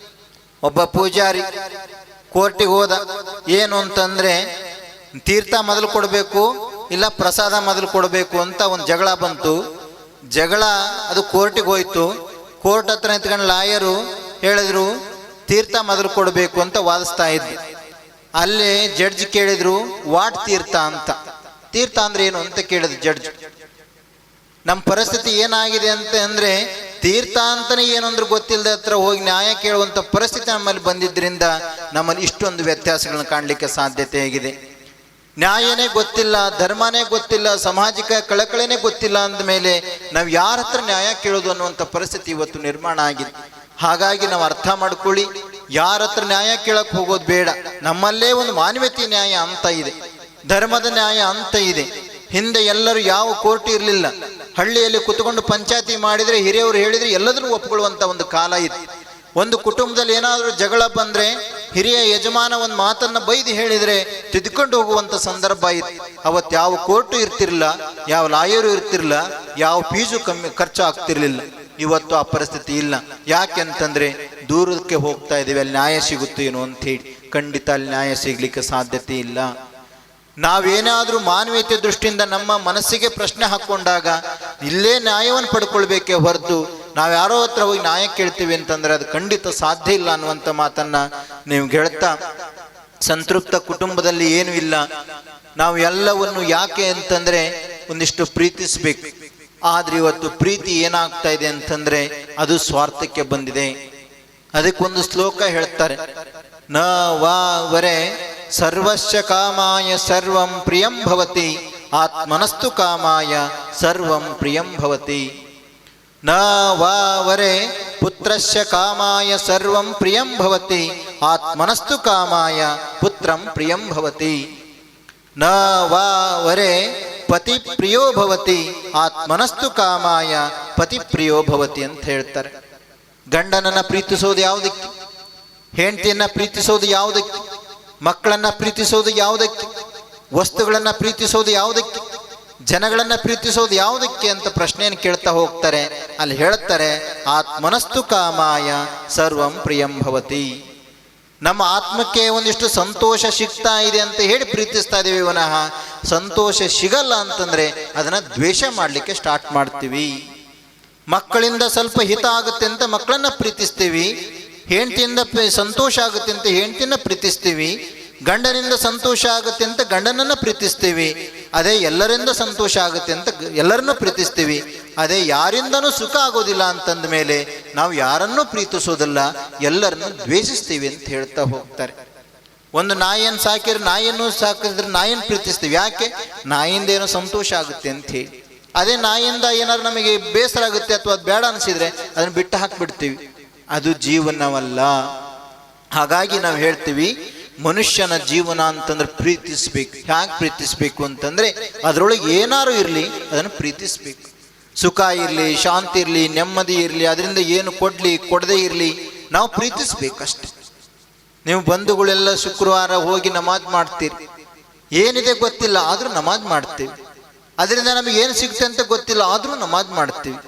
ಒಬ್ಬ ಪೂಜಾರಿ ಕೋರ್ಟಿಗೆ ಹೋದ, ಏನು ಅಂತಂದ್ರೆ ತೀರ್ಥ ಮೊದಲು ಕೊಡಬೇಕು ಇಲ್ಲ ಪ್ರಸಾದ ಮೊದಲು ಕೊಡಬೇಕು ಅಂತ ಒಂದು ಜಗಳ ಬಂತು. ಜಗಳ ಅದು ಕೋರ್ಟಿಗೆ ಹೋಯ್ತು. ಕೋರ್ಟ್ ಹತ್ರ ನಿಂತ್ಕೊಂಡು ಲಾಯರು ಹೇಳಿದ್ರು ತೀರ್ಥ ಮೊದಲು ಕೊಡಬೇಕು ಅಂತ ವಾದಿಸ್ತಾ ಇದ್ರು. ಅಲ್ಲಿ ಜಡ್ಜ್ ಕೇಳಿದ್ರು ವಾಟ್ ತೀರ್ಥ ಅಂತ. ತೀರ್ಥ ಅಂದ್ರೆ ಏನು ಅಂತ ಕೇಳಿದ್ರು ಜಡ್ಜ್. ನಮ್ಮ ಪರಿಸ್ಥಿತಿ ಏನಾಗಿದೆ ಅಂತ ಅಂದ್ರೆ ತೀರ್ಥ ಅಂತಾನೆ ಏನು ಅಂದ್ರೆ ಗೊತ್ತಿಲ್ಲದ ಹತ್ರ ಹೋಗಿ ನ್ಯಾಯ ಕೇಳುವಂತ ಪರಿಸ್ಥಿತಿ ನಮ್ಮಲ್ಲಿ ಬಂದಿದ್ರಿಂದ ನಮ್ಮಲ್ಲಿ ಇಷ್ಟೊಂದು ವ್ಯತ್ಯಾಸಗಳನ್ನ ಕಾಣಲಿಕ್ಕೆ ಸಾಧ್ಯತೆ ಆಗಿದೆ. ನ್ಯಾಯನೇ ಗೊತ್ತಿಲ್ಲ, ಧರ್ಮನೇ ಗೊತ್ತಿಲ್ಲ, ಸಾಮಾಜಿಕ ಕಳಕಳೆನೇ ಗೊತ್ತಿಲ್ಲ ಅಂದಮೇಲೆ ನಾವು ಯಾರ ಹತ್ರ ನ್ಯಾಯ ಕೇಳೋದು ಅನ್ನುವಂಥ ಪರಿಸ್ಥಿತಿ ಇವತ್ತು ನಿರ್ಮಾಣ ಆಗಿದೆ. ಹಾಗಾಗಿ ನಾವು ಅರ್ಥ ಮಾಡ್ಕೊಳ್ಳಿ, ಯಾರ ಹತ್ರ ನ್ಯಾಯ ಕೇಳಕ್ ಹೋಗೋದು ಬೇಡ. ನಮ್ಮಲ್ಲೇ ಒಂದು ಮಾನವೀಯತೆ ನ್ಯಾಯ ಅಂತ ಇದೆ, ಧರ್ಮದ ನ್ಯಾಯ ಅಂತ ಇದೆ. ಹಿಂದೆ ಎಲ್ಲರೂ ಯಾವ ಕೋರ್ಟ್ ಇರಲಿಲ್ಲ. ಹಳ್ಳಿಯಲ್ಲಿ ಕುತ್ಕೊಂಡು ಪಂಚಾಯತಿ ಮಾಡಿದ್ರೆ ಹಿರಿಯವರು ಹೇಳಿದ್ರೆ ಎಲ್ಲದನ್ನೂ ಒಪ್ಕೊಳ್ಳುವಂತ ಒಂದು ಕಾಲ ಇತ್ತು. ಒಂದು ಕುಟುಂಬದಲ್ಲಿ ಏನಾದರೂ ಜಗಳ ಬಂದ್ರೆ ಹಿರಿಯ ಯಜಮಾನ ಒಂದು ಮಾತನ್ನ ಬೈದು ಹೇಳಿದ್ರೆ ತಿದ್ಕೊಂಡು ಹೋಗುವಂತ ಸಂದರ್ಭ ಇತ್ತು. ಅವತ್ತು ಯಾವ ಕೋರ್ಟು ಇರ್ತಿರ್ಲಿಲ್ಲ, ಯಾವ ಲಾಯರು ಇರ್ತಿರ್ಲಿಲ್ಲ, ಯಾವ ಫೀಸು ಕಮ್ಮಿ ಖರ್ಚು ಆಗ್ತಿರ್ಲಿಲ್ಲ. ಇವತ್ತು ಆ ಪರಿಸ್ಥಿತಿ ಇಲ್ಲ. ಯಾಕೆಂತಂದ್ರೆ ದೂರಕ್ಕೆ ಹೋಗ್ತಾ ಇದೀವಿ, ಅಲ್ಲಿ ನ್ಯಾಯ ಸಿಗುತ್ತೇನೋ ಅಂತ ಹೇಳಿ. ಖಂಡಿತ ಅಲ್ಲಿ ನ್ಯಾಯ ಸಿಗ್ಲಿಕ್ಕೆ ಸಾಧ್ಯತೆ ಇಲ್ಲ. ನಾವೇನಾದ್ರೂ ಮಾನವೀಯತೆ ದೃಷ್ಟಿಯಿಂದ ನಮ್ಮ ಮನಸ್ಸಿಗೆ ಪ್ರಶ್ನೆ ಹಾಕೊಂಡಾಗ ಇಲ್ಲೇ ನ್ಯಾಯವನ್ನು ಪಡ್ಕೊಳ್ಬೇಕೇ ಹೊರತು ನಾವು ಯಾರೋ ಹತ್ರ ಹೋಗಿ ನ್ಯಾಯ ಕೇಳ್ತೀವಿ ಅಂತಂದ್ರೆ ಅದು ಖಂಡಿತ ಸಾಧ್ಯ ಇಲ್ಲ ಅನ್ನುವಂಥ ಮಾತನ್ನ ನೀವು ಹೇಳ್ತಾ, ಸಂತೃಪ್ತ ಕುಟುಂಬದಲ್ಲಿ ಏನು ಇಲ್ಲ. ನಾವು ಎಲ್ಲವನ್ನು ಯಾಕೆ ಅಂತಂದ್ರೆ ಒಂದಿಷ್ಟು ಪ್ರೀತಿಸ್ಬೇಕು. ಆದ್ರೆ ಇವತ್ತು ಪ್ರೀತಿ ಏನಾಗ್ತಾ ಇದೆ ಅಂತಂದ್ರೆ ಅದು ಸ್ವಾರ್ಥಕ್ಕೆ ಬಂದಿದೆ. ಅದಕ್ಕೊಂದು ಶ್ಲೋಕ ಹೇಳ್ತಾರೆ, ನ ವಾ ವರೆ ಸರ್ವಸ್ಯ ಕಾಮಾಯ ಸರ್ವಂ ಪ್ರಿಯಂ ಭವತಿ, ಆತ್ಮನಸ್ತು ಕಾಮಾಯ ಸರ್ವಂ ಪ್ರಿಯಂ ಭವತಿ. ನ ವಾ ವರೆ ಪುತ್ರಸ್ಯ ಕಾಮಾಯ ಸರ್ವಂ ಪ್ರಿಯಂ ಭವತಿ, ಆತ್ಮನಸ್ತು ಕಾಮಾಯ ಪುತ್ರಂ ಪ್ರಿಯಂ ಭವತಿ. ನ ವಾ ವರೆ ಪತಿ ಪ್ರಿಯೋ ಭವತಿ, ಆತ್ಮನಸ್ತು ಕಾಮಾಯ ಪತಿ ಪ್ರಿಯೋ ಭವತಿ ಅಂತ ಹೇಳ್ತಾರೆ. ಗಂಡನನ್ನ ಪ್ರೀತಿಸೋದು ಯಾವುದಕ್ಕೆ? ಹೆಂಡತಿಯನ್ನ ಪ್ರೀತಿಸೋದು ಯಾವುದಕ್ಕೆ? ಮಕ್ಕಳನ್ನ ಪ್ರೀತಿಸೋದು ಯಾವುದಕ್ಕೆ? ವಸ್ತುಗಳನ್ನ ಪ್ರೀತಿಸೋದು ಯಾವುದಕ್ಕೆ? ಜನಗಳನ್ನ ಪ್ರೀತಿಸೋದು ಯಾವುದಕ್ಕೆ ಅಂತ ಪ್ರಶ್ನೆಯನ್ನು ಕೇಳ್ತಾ ಹೋಗ್ತಾರೆ. ಅಲ್ಲಿ ಹೇಳ್ತಾರೆ, ಆತ್ಮನಸ್ತು ಕಾಮಾಯ ಸರ್ವಂ ಪ್ರಿಯಂ ಭವತಿ. ನಮ್ಮ ಆತ್ಮಕ್ಕೆ ಒಂದಿಷ್ಟು ಸಂತೋಷ ಸಿಗ್ತಾ ಇದೆ ಅಂತ ಹೇಳಿ ಪ್ರೀತಿಸ್ತಾ ಇದೀವಿ ವಿನಃ ಸಂತೋಷ ಸಿಗಲ್ಲ ಅಂತಂದ್ರೆ ಅದನ್ನ ದ್ವೇಷ ಮಾಡ್ಲಿಕ್ಕೆ ಸ್ಟಾರ್ಟ್ ಮಾಡ್ತೀವಿ. ಮಕ್ಕಳಿಂದ ಸ್ವಲ್ಪ ಹಿತ ಆಗುತ್ತೆ ಅಂತ ಮಕ್ಕಳನ್ನ ಪ್ರೀತಿಸ್ತೀವಿ, ಹೆಂಡತಿಯಿಂದ ಸಂತೋಷ ಆಗುತ್ತೆ ಅಂತ ಹೆಂಡತಿನ ಪ್ರೀತಿಸ್ತೀವಿ, ಗಂಡನಿಂದ ಸಂತೋಷ ಆಗುತ್ತೆ ಅಂತ ಗಂಡನನ್ನ ಪ್ರೀತಿಸ್ತೀವಿ. ಅದೇ ಎಲ್ಲರಿಂದ ಸಂತೋಷ ಆಗುತ್ತೆ ಅಂತ ಎಲ್ಲರನ್ನೂ ಪ್ರೀತಿಸ್ತೀವಿ. ಅದೇ ಯಾರಿಂದನೂ ಸುಖ ಆಗೋದಿಲ್ಲ ಅಂತಂದ ಮೇಲೆ ನಾವು ಯಾರನ್ನೂ ಪ್ರೀತಿಸೋದಿಲ್ಲ, ಎಲ್ಲರನ್ನು ದ್ವೇಷಿಸ್ತೀವಿ ಅಂತ ಹೇಳ್ತಾ ಹೋಗ್ತಾರೆ. ಒಂದು ನಾಯಿಯನ್ನು ಸಾಕಿದ್ರೆ ನಾಯಿಯನ್ನು ಸಾಕಿದ್ರೆ ನಾಯಿಯನ್ನು ಪ್ರೀತಿಸ್ತೀವಿ. ಯಾಕೆ? ನಾಯಿಯಿಂದ ಏನೋ ಸಂತೋಷ ಆಗುತ್ತೆ ಅಂತ ಹೇಳಿ. ಅದೇ ನಾಯಿಯಿಂದ ಏನಾದ್ರು ನಮಗೆ ಬೇಸರ ಆಗುತ್ತೆ ಅಥವಾ ಅದು ಬೇಡ ಅನಿಸಿದ್ರೆ ಅದನ್ನು ಬಿಟ್ಟು ಹಾಕ್ಬಿಡ್ತೀವಿ. ಅದು ಜೀವನವಲ್ಲ. ಹಾಗಾಗಿ ನಾವು ಹೇಳ್ತೀವಿ, ಮನುಷ್ಯನ ಜೀವನ ಅಂತಂದ್ರೆ ಪ್ರೀತಿಸ್ಬೇಕು. ಹ್ಯಾಗೆ ಪ್ರೀತಿಸ್ಬೇಕು ಅಂತಂದ್ರೆ ಅದರೊಳಗೆ ಏನಾರು ಇರಲಿ ಅದನ್ನು ಪ್ರೀತಿಸ್ಬೇಕು. ಸುಖ ಇರಲಿ, ಶಾಂತಿ ಇರಲಿ, ನೆಮ್ಮದಿ ಇರಲಿ, ಅದರಿಂದ ಏನು ಕೊಡ್ಲಿ ಕೊಡದೇ ಇರಲಿ ನಾವು ಪ್ರೀತಿಸ್ಬೇಕಷ್ಟೆ. ನೀವು ಬಂಧುಗಳೆಲ್ಲ ಶುಕ್ರವಾರ ಹೋಗಿ ನಮಾಜ್ ಮಾಡ್ತೀರಿ, ಏನಿದೆ ಗೊತ್ತಿಲ್ಲ ಆದ್ರೂ ನಮಾಜ್ ಮಾಡ್ತೀವಿ. ಅದರಿಂದ ನಮಗೆ ಏನು ಸಿಗುತ್ತೆ ಅಂತ ಗೊತ್ತಿಲ್ಲ ಆದ್ರೂ ನಮಾಜ್ ಮಾಡ್ತೀವಿ.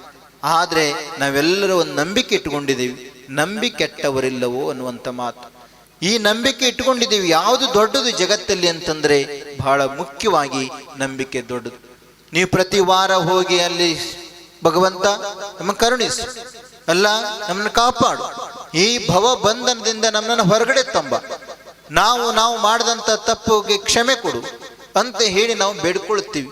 ಆದ್ರೆ ನಾವೆಲ್ಲರೂ ಒಂದು ನಂಬಿಕೆ ಇಟ್ಕೊಂಡಿದ್ದೀವಿ, ನಂಬಿಕೆ ಕೆಟ್ಟವರಿಲ್ಲವೋ ಅನ್ನುವಂಥ ಮಾತು. ಈ ನಂಬಿಕೆ ಇಟ್ಕೊಂಡಿದ್ದೀವಿ. ಯಾವುದು ದೊಡ್ಡದು ಜಗತ್ತಲ್ಲಿ ಅಂತಂದ್ರೆ ಬಹಳ ಮುಖ್ಯವಾಗಿ ನಂಬಿಕೆ ದೊಡ್ಡದು. ನೀವು ಪ್ರತಿ ವಾರ ಹೋಗಿ ಅಲ್ಲಿ ಭಗವಂತ ನಮ್ಮ ಕರುಣಿಸು, ಅಲ್ಲ ನಮ್ಮನ್ನು ಕಾಪಾಡು, ಈ ಭವ ಬಂಧನದಿಂದ ನಮ್ಮನ್ನು ಹೊರಗಡೆ ತಂಬ, ನಾವು ಮಾಡಿದಂಥ ತಪ್ಪಿಗೆ ಕ್ಷಮೆ ಕೊಡು ಅಂತ ಹೇಳಿ ನಾವು ಬೇಡ್ಕೊಳ್ತೀವಿ.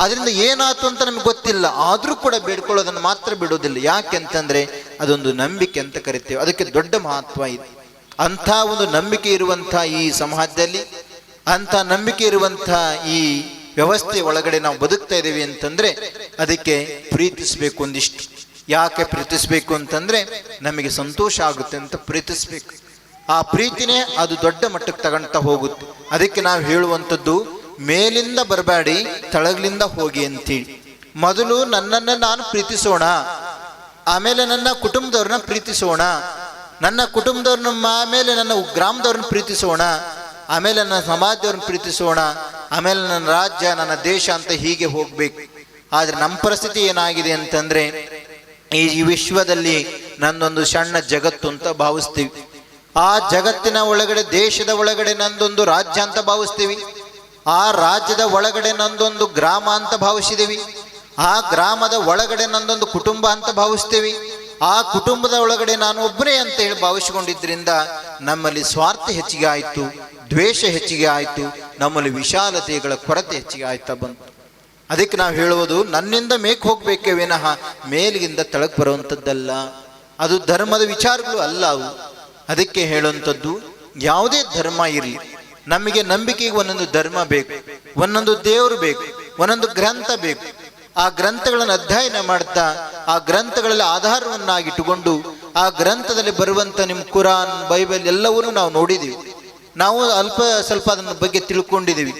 ಅದರಿಂದ ಏನಾಯ್ತು ಅಂತ ನಮ್ಗೆ ಗೊತ್ತಿಲ್ಲ ಆದ್ರೂ ಕೂಡ ಬೇಡ್ಕೊಳ್ಳೋದನ್ನು ಮಾತ್ರ ಬಿಡೋದಿಲ್ಲ. ಯಾಕೆಂತಂದ್ರೆ ಅದೊಂದು ನಂಬಿಕೆ ಅಂತ ಕರಿತೇವೆ. ಅದಕ್ಕೆ ದೊಡ್ಡ ಮಹತ್ವ ಇದೆ. ಅಂಥ ಒಂದು ನಂಬಿಕೆ ಇರುವಂಥ ಈ ಸಮಾಜದಲ್ಲಿ, ಅಂಥ ನಂಬಿಕೆ ಇರುವಂಥ ಈ ವ್ಯವಸ್ಥೆ ಒಳಗಡೆ ನಾವು ಬದುಕ್ತಾ ಇದ್ದೀವಿ ಅಂತಂದ್ರೆ ಅದಕ್ಕೆ ಪ್ರೀತಿಸ್ಬೇಕು. ಒಂದಿಷ್ಟು ಯಾಕೆ ಪ್ರೀತಿಸ್ಬೇಕು ಅಂತಂದ್ರೆ ನಮಗೆ ಸಂತೋಷ ಆಗುತ್ತೆ ಅಂತ ಪ್ರೀತಿಸ್ಬೇಕು. ಆ ಪ್ರೀತಿನೇ ಅದು ದೊಡ್ಡ ಮಟ್ಟಕ್ಕೆ ತಗೊಂತ ಹೋಗುತ್ತೆ. ಅದಕ್ಕೆ ನಾವು ಹೇಳುವಂಥದ್ದು, ಮೇಲಿಂದ ಬರಬೇಡಿ, ತಳಗಿಲಿಂದ ಹೋಗಿ ಅಂತೇಳಿ. ಮೊದಲು ನನ್ನನ್ನು ನಾನು ಪ್ರೀತಿಸೋಣ, ಆಮೇಲೆ ನನ್ನ ಕುಟುಂಬದವ್ರನ್ನ ಪ್ರೀತಿಸೋಣ, ನನ್ನ ಕುಟುಂಬದವ್ರನ್ನ ಆಮೇಲೆ ನನ್ನ ಗ್ರಾಮದವ್ರನ್ನ ಪ್ರೀತಿಸೋಣ, ಆಮೇಲೆ ನನ್ನ ಸಮಾಜವನ್ನು ಪ್ರೀತಿಸೋಣ, ಆಮೇಲೆ ನನ್ನ ರಾಜ್ಯ, ನನ್ನ ದೇಶ ಅಂತ ಹೀಗೆ ಹೋಗ್ಬೇಕು. ಆದರೆ ನಮ್ಮ ಪರಿಸ್ಥಿತಿ ಏನಾಗಿದೆ ಅಂತಂದ್ರೆ, ಈ ವಿಶ್ವದಲ್ಲಿ ನಂದೊಂದು ಸಣ್ಣ ಜಗತ್ತು ಅಂತ ಭಾವಿಸ್ತೀವಿ. ಆ ಜಗತ್ತಿನ ಒಳಗಡೆ, ದೇಶದ ಒಳಗಡೆ ನಂದೊಂದು ರಾಜ್ಯ ಅಂತ ಭಾವಿಸ್ತೀವಿ. ಆ ರಾಜ್ಯದ ಒಳಗಡೆ ನಂದೊಂದು ಗ್ರಾಮ ಅಂತ ಭಾವಿಸಿದ್ದೀವಿ. ಆ ಗ್ರಾಮದ ಒಳಗಡೆ ನಂದೊಂದು ಕುಟುಂಬ ಅಂತ ಭಾವಿಸ್ತೀವಿ. ಆ ಕುಟುಂಬದ ಒಳಗಡೆ ನಾನು ಒಬ್ಬನೇ ಅಂತ ಹೇಳಿ ಭಾವಿಸಿಕೊಂಡಿದ್ರಿಂದ ನಮ್ಮಲ್ಲಿ ಸ್ವಾರ್ಥ ಹೆಚ್ಚಿಗೆ ಆಯಿತು, ದ್ವೇಷ ಹೆಚ್ಚಿಗೆ ಆಯಿತು, ನಮ್ಮಲ್ಲಿ ವಿಶಾಲತೆಗಳ ಕೊರತೆ ಹೆಚ್ಚಿಗೆ ಆಯ್ತಾ ಬಂತು. ಅದಕ್ಕೆ ನಾವು ಹೇಳುವುದು, ನನ್ನಿಂದ ಮೇಕ್ ಹೋಗ್ಬೇಕೇ ವಿನಃ ಮೇಲಿಗಿಂದ ತಳಕ್ ಬರುವಂಥದ್ದಲ್ಲ. ಅದು ಧರ್ಮದ ವಿಚಾರಗಳು ಅಲ್ಲ ಅವು. ಅದಕ್ಕೆ ಹೇಳುವಂಥದ್ದು, ಯಾವುದೇ ಧರ್ಮ ಇರಲಿ, ನಮಗೆ ನಂಬಿಕೆಗೆ ಒಂದೊಂದು ಧರ್ಮ ಬೇಕು, ಒಂದೊಂದು ದೇವರು ಬೇಕು, ಒಂದೊಂದು ಗ್ರಂಥ ಬೇಕು. ಆ ಗ್ರಂಥಗಳನ್ನು ಅಧ್ಯಯನ ಮಾಡ್ತಾ, ಆ ಗ್ರಂಥಗಳಲ್ಲಿ ಆಧಾರವನ್ನಾಗಿಟ್ಟುಕೊಂಡು, ಆ ಗ್ರಂಥದಲ್ಲಿ ಬರುವಂಥ ನಿಮ್ಮ ಕುರಾನ್, ಬೈಬಲ್ ಎಲ್ಲವನ್ನೂ ನಾವು ನೋಡಿದ್ದೀವಿ. ನಾವು ಅಲ್ಪ ಸ್ವಲ್ಪ ಅದನ್ನ ಬಗ್ಗೆ ತಿಳ್ಕೊಂಡಿದ್ದೀವಿ.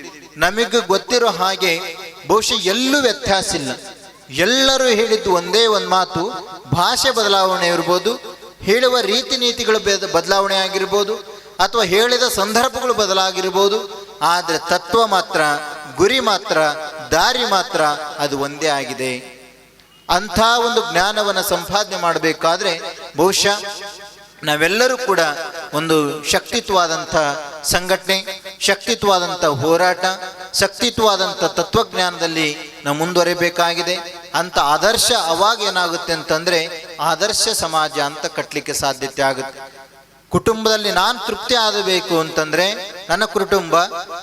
ನಮಗೆ ಗೊತ್ತಿರೋ ಹಾಗೆ ಬಹುಶಃ ಎಲ್ಲೂ ವ್ಯತ್ಯಾಸ ಇಲ್ಲ. ಎಲ್ಲರೂ ಹೇಳಿದ್ದು ಒಂದೇ ಒಂದು ಮಾತು, ಭಾಷೆ ಬದಲಾವಣೆ ಇರ್ಬೋದು, ಹೇಳುವ ರೀತಿ ನೀತಿಗಳು ಬದಲಾವಣೆ ಆಗಿರ್ಬೋದು, ಅಥವಾ ಹೇಳಿದ ಸಂದರ್ಭಗಳು ಬದಲಾಗಿರ್ಬೋದು, ಆದರೆ ತತ್ವ ಮಾತ್ರ, ಗುರಿ ಮಾತ್ರ, ದಾರಿ ಮಾತ್ರ ಅದು ಒಂದೇ ಆಗಿದೆ. ಅಂಥ ಒಂದು ಜ್ಞಾನವನ್ನು ಸಂಪಾದನೆ ಮಾಡಬೇಕಾದ್ರೆ ಬಹುಶಃ ನಾವೆಲ್ಲರೂ ಕೂಡ ಒಂದು ಶಕ್ತಿತ್ವಾದಂಥ ಸಂಘಟನೆ, ಶಕ್ತಿತ್ವಾದಂಥ ಹೋರಾಟ, ಶಕ್ತಿತ್ವಾದಂಥ ತತ್ವಜ್ಞಾನದಲ್ಲಿ ನಾವು ಮುಂದುವರಿಬೇಕಾಗಿದೆ. ಅಂತ ಆದರ್ಶ ಅವಾಗ ಏನಾಗುತ್ತೆ ಅಂತಂದರೆ ಆದರ್ಶ ಸಮಾಜ ಅಂತ ಕಟ್ಟಲಿಕ್ಕೆ ಸಾಧ್ಯತೆ ಆಗುತ್ತೆ. ಕುಟುಂಬದಲ್ಲಿ ನಾನು ತೃಪ್ತಿ ಆಗಬೇಕು ಅಂತಂದರೆ ನನ್ನ ಕುಟುಂಬ,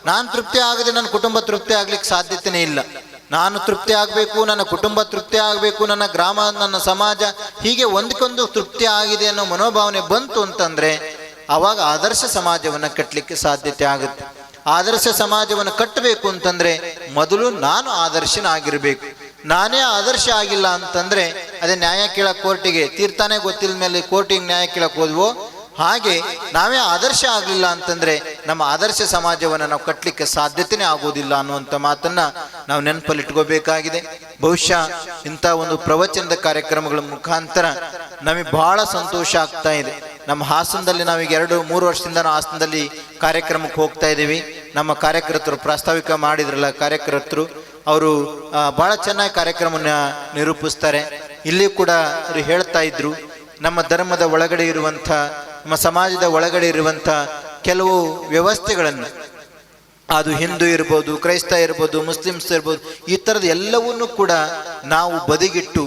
ನಾನು ತೃಪ್ತಿ ಆಗದೆ ನನ್ನ ಕುಟುಂಬ ತೃಪ್ತಿ ಆಗ್ಲಿಕ್ಕೆ ಸಾಧ್ಯತೆಯೇ ಇಲ್ಲ. ನಾನು ತೃಪ್ತಿ ಆಗಬೇಕು, ನನ್ನ ಕುಟುಂಬ ತೃಪ್ತಿ ಆಗಬೇಕು, ನನ್ನ ಗ್ರಾಮ, ನನ್ನ ಸಮಾಜ ಹೀಗೆ ಒಂದಕ್ಕೊಂದು ತೃಪ್ತಿ ಆಗಿದೆ ಅನ್ನೋ ಮನೋಭಾವನೆ ಬಂತು ಅಂತಂದರೆ ಆವಾಗ ಆದರ್ಶ ಸಮಾಜವನ್ನು ಕಟ್ಟಲಿಕ್ಕೆ ಸಾಧ್ಯತೆ ಆಗುತ್ತೆ. ಆದರ್ಶ ಸಮಾಜವನ್ನು ಕಟ್ಟಬೇಕು ಅಂತಂದರೆ ಮೊದಲು ನಾನು ಆದರ್ಶನಾಗಿರಬೇಕು. ನಾನೇ ಆದರ್ಶ ಆಗಿಲ್ಲ ಅಂತಂದರೆ ಅದೇ ನ್ಯಾಯ ಕೇಳಕ್ಕೆ ಕೋರ್ಟಿಗೆ, ತೀರ್ತಾನೆ ಗೊತ್ತಿಲ್ಲ ಮೇಲೆ ಕೋರ್ಟಿಗೆ ನ್ಯಾಯ ಕೇಳಕ್ಕೆ ಹೋದ್ವೋ ಹಾಗೆ ನಾವೇ ಆದರ್ಶ ಆಗಲಿಲ್ಲ ಅಂತಂದರೆ ನಮ್ಮ ಆದರ್ಶ ಸಮಾಜವನ್ನು ನಾವು ಕಟ್ಟಲಿಕ್ಕೆ ಸಾಧ್ಯತೆಯೇ ಆಗೋದಿಲ್ಲ ಅನ್ನುವಂಥ ಮಾತನ್ನು ನಾವು ನೆನಪಲ್ಲಿಟ್ಕೋಬೇಕಾಗಿದೆ. ಬಹುಶಃ ಇಂಥ ಒಂದು ಪ್ರವಚನದ ಕಾರ್ಯಕ್ರಮಗಳ ಮುಖಾಂತರ ನಮಗೆ ಬಹಳ ಸಂತೋಷ ಆಗ್ತಾ ಇದೆ. ನಮ್ಮ ಹಾಸನದಲ್ಲಿ ನಾವೀಗ 2-3 ವರ್ಷದಿಂದ ನಾವು ಹಾಸನದಲ್ಲಿ ಕಾರ್ಯಕ್ರಮಕ್ಕೆ ಹೋಗ್ತಾ ಇದ್ದೀವಿ. ನಮ್ಮ ಕಾರ್ಯಕರ್ತರು ಪ್ರಾಸ್ತಾವಿಕ ಮಾಡಿದ್ರಲ್ಲ ಕಾರ್ಯಕರ್ತರು, ಅವರು ಭಾಳ ಚೆನ್ನಾಗಿ ಕಾರ್ಯಕ್ರಮವನ್ನು ನಿರೂಪಿಸ್ತಾರೆ. ಇಲ್ಲಿ ಕೂಡ ಅವರು ಹೇಳ್ತಾ ಇದ್ರು, ನಮ್ಮ ಧರ್ಮದ ಒಳಗಡೆ ಇರುವಂಥ, ನಮ್ಮ ಸಮಾಜದ ಒಳಗಡೆ ಇರುವಂಥ ಕೆಲವು ವ್ಯವಸ್ಥೆಗಳನ್ನು, ಅದು ಹಿಂದೂ ಇರ್ಬೋದು, ಕ್ರೈಸ್ತ ಇರ್ಬೋದು, ಮುಸ್ಲಿಮ್ಸ್ ಇರ್ಬೋದು, ಈ ಥರದ ಎಲ್ಲವನ್ನೂ ಕೂಡ ನಾವು ಬದಿಗಿಟ್ಟು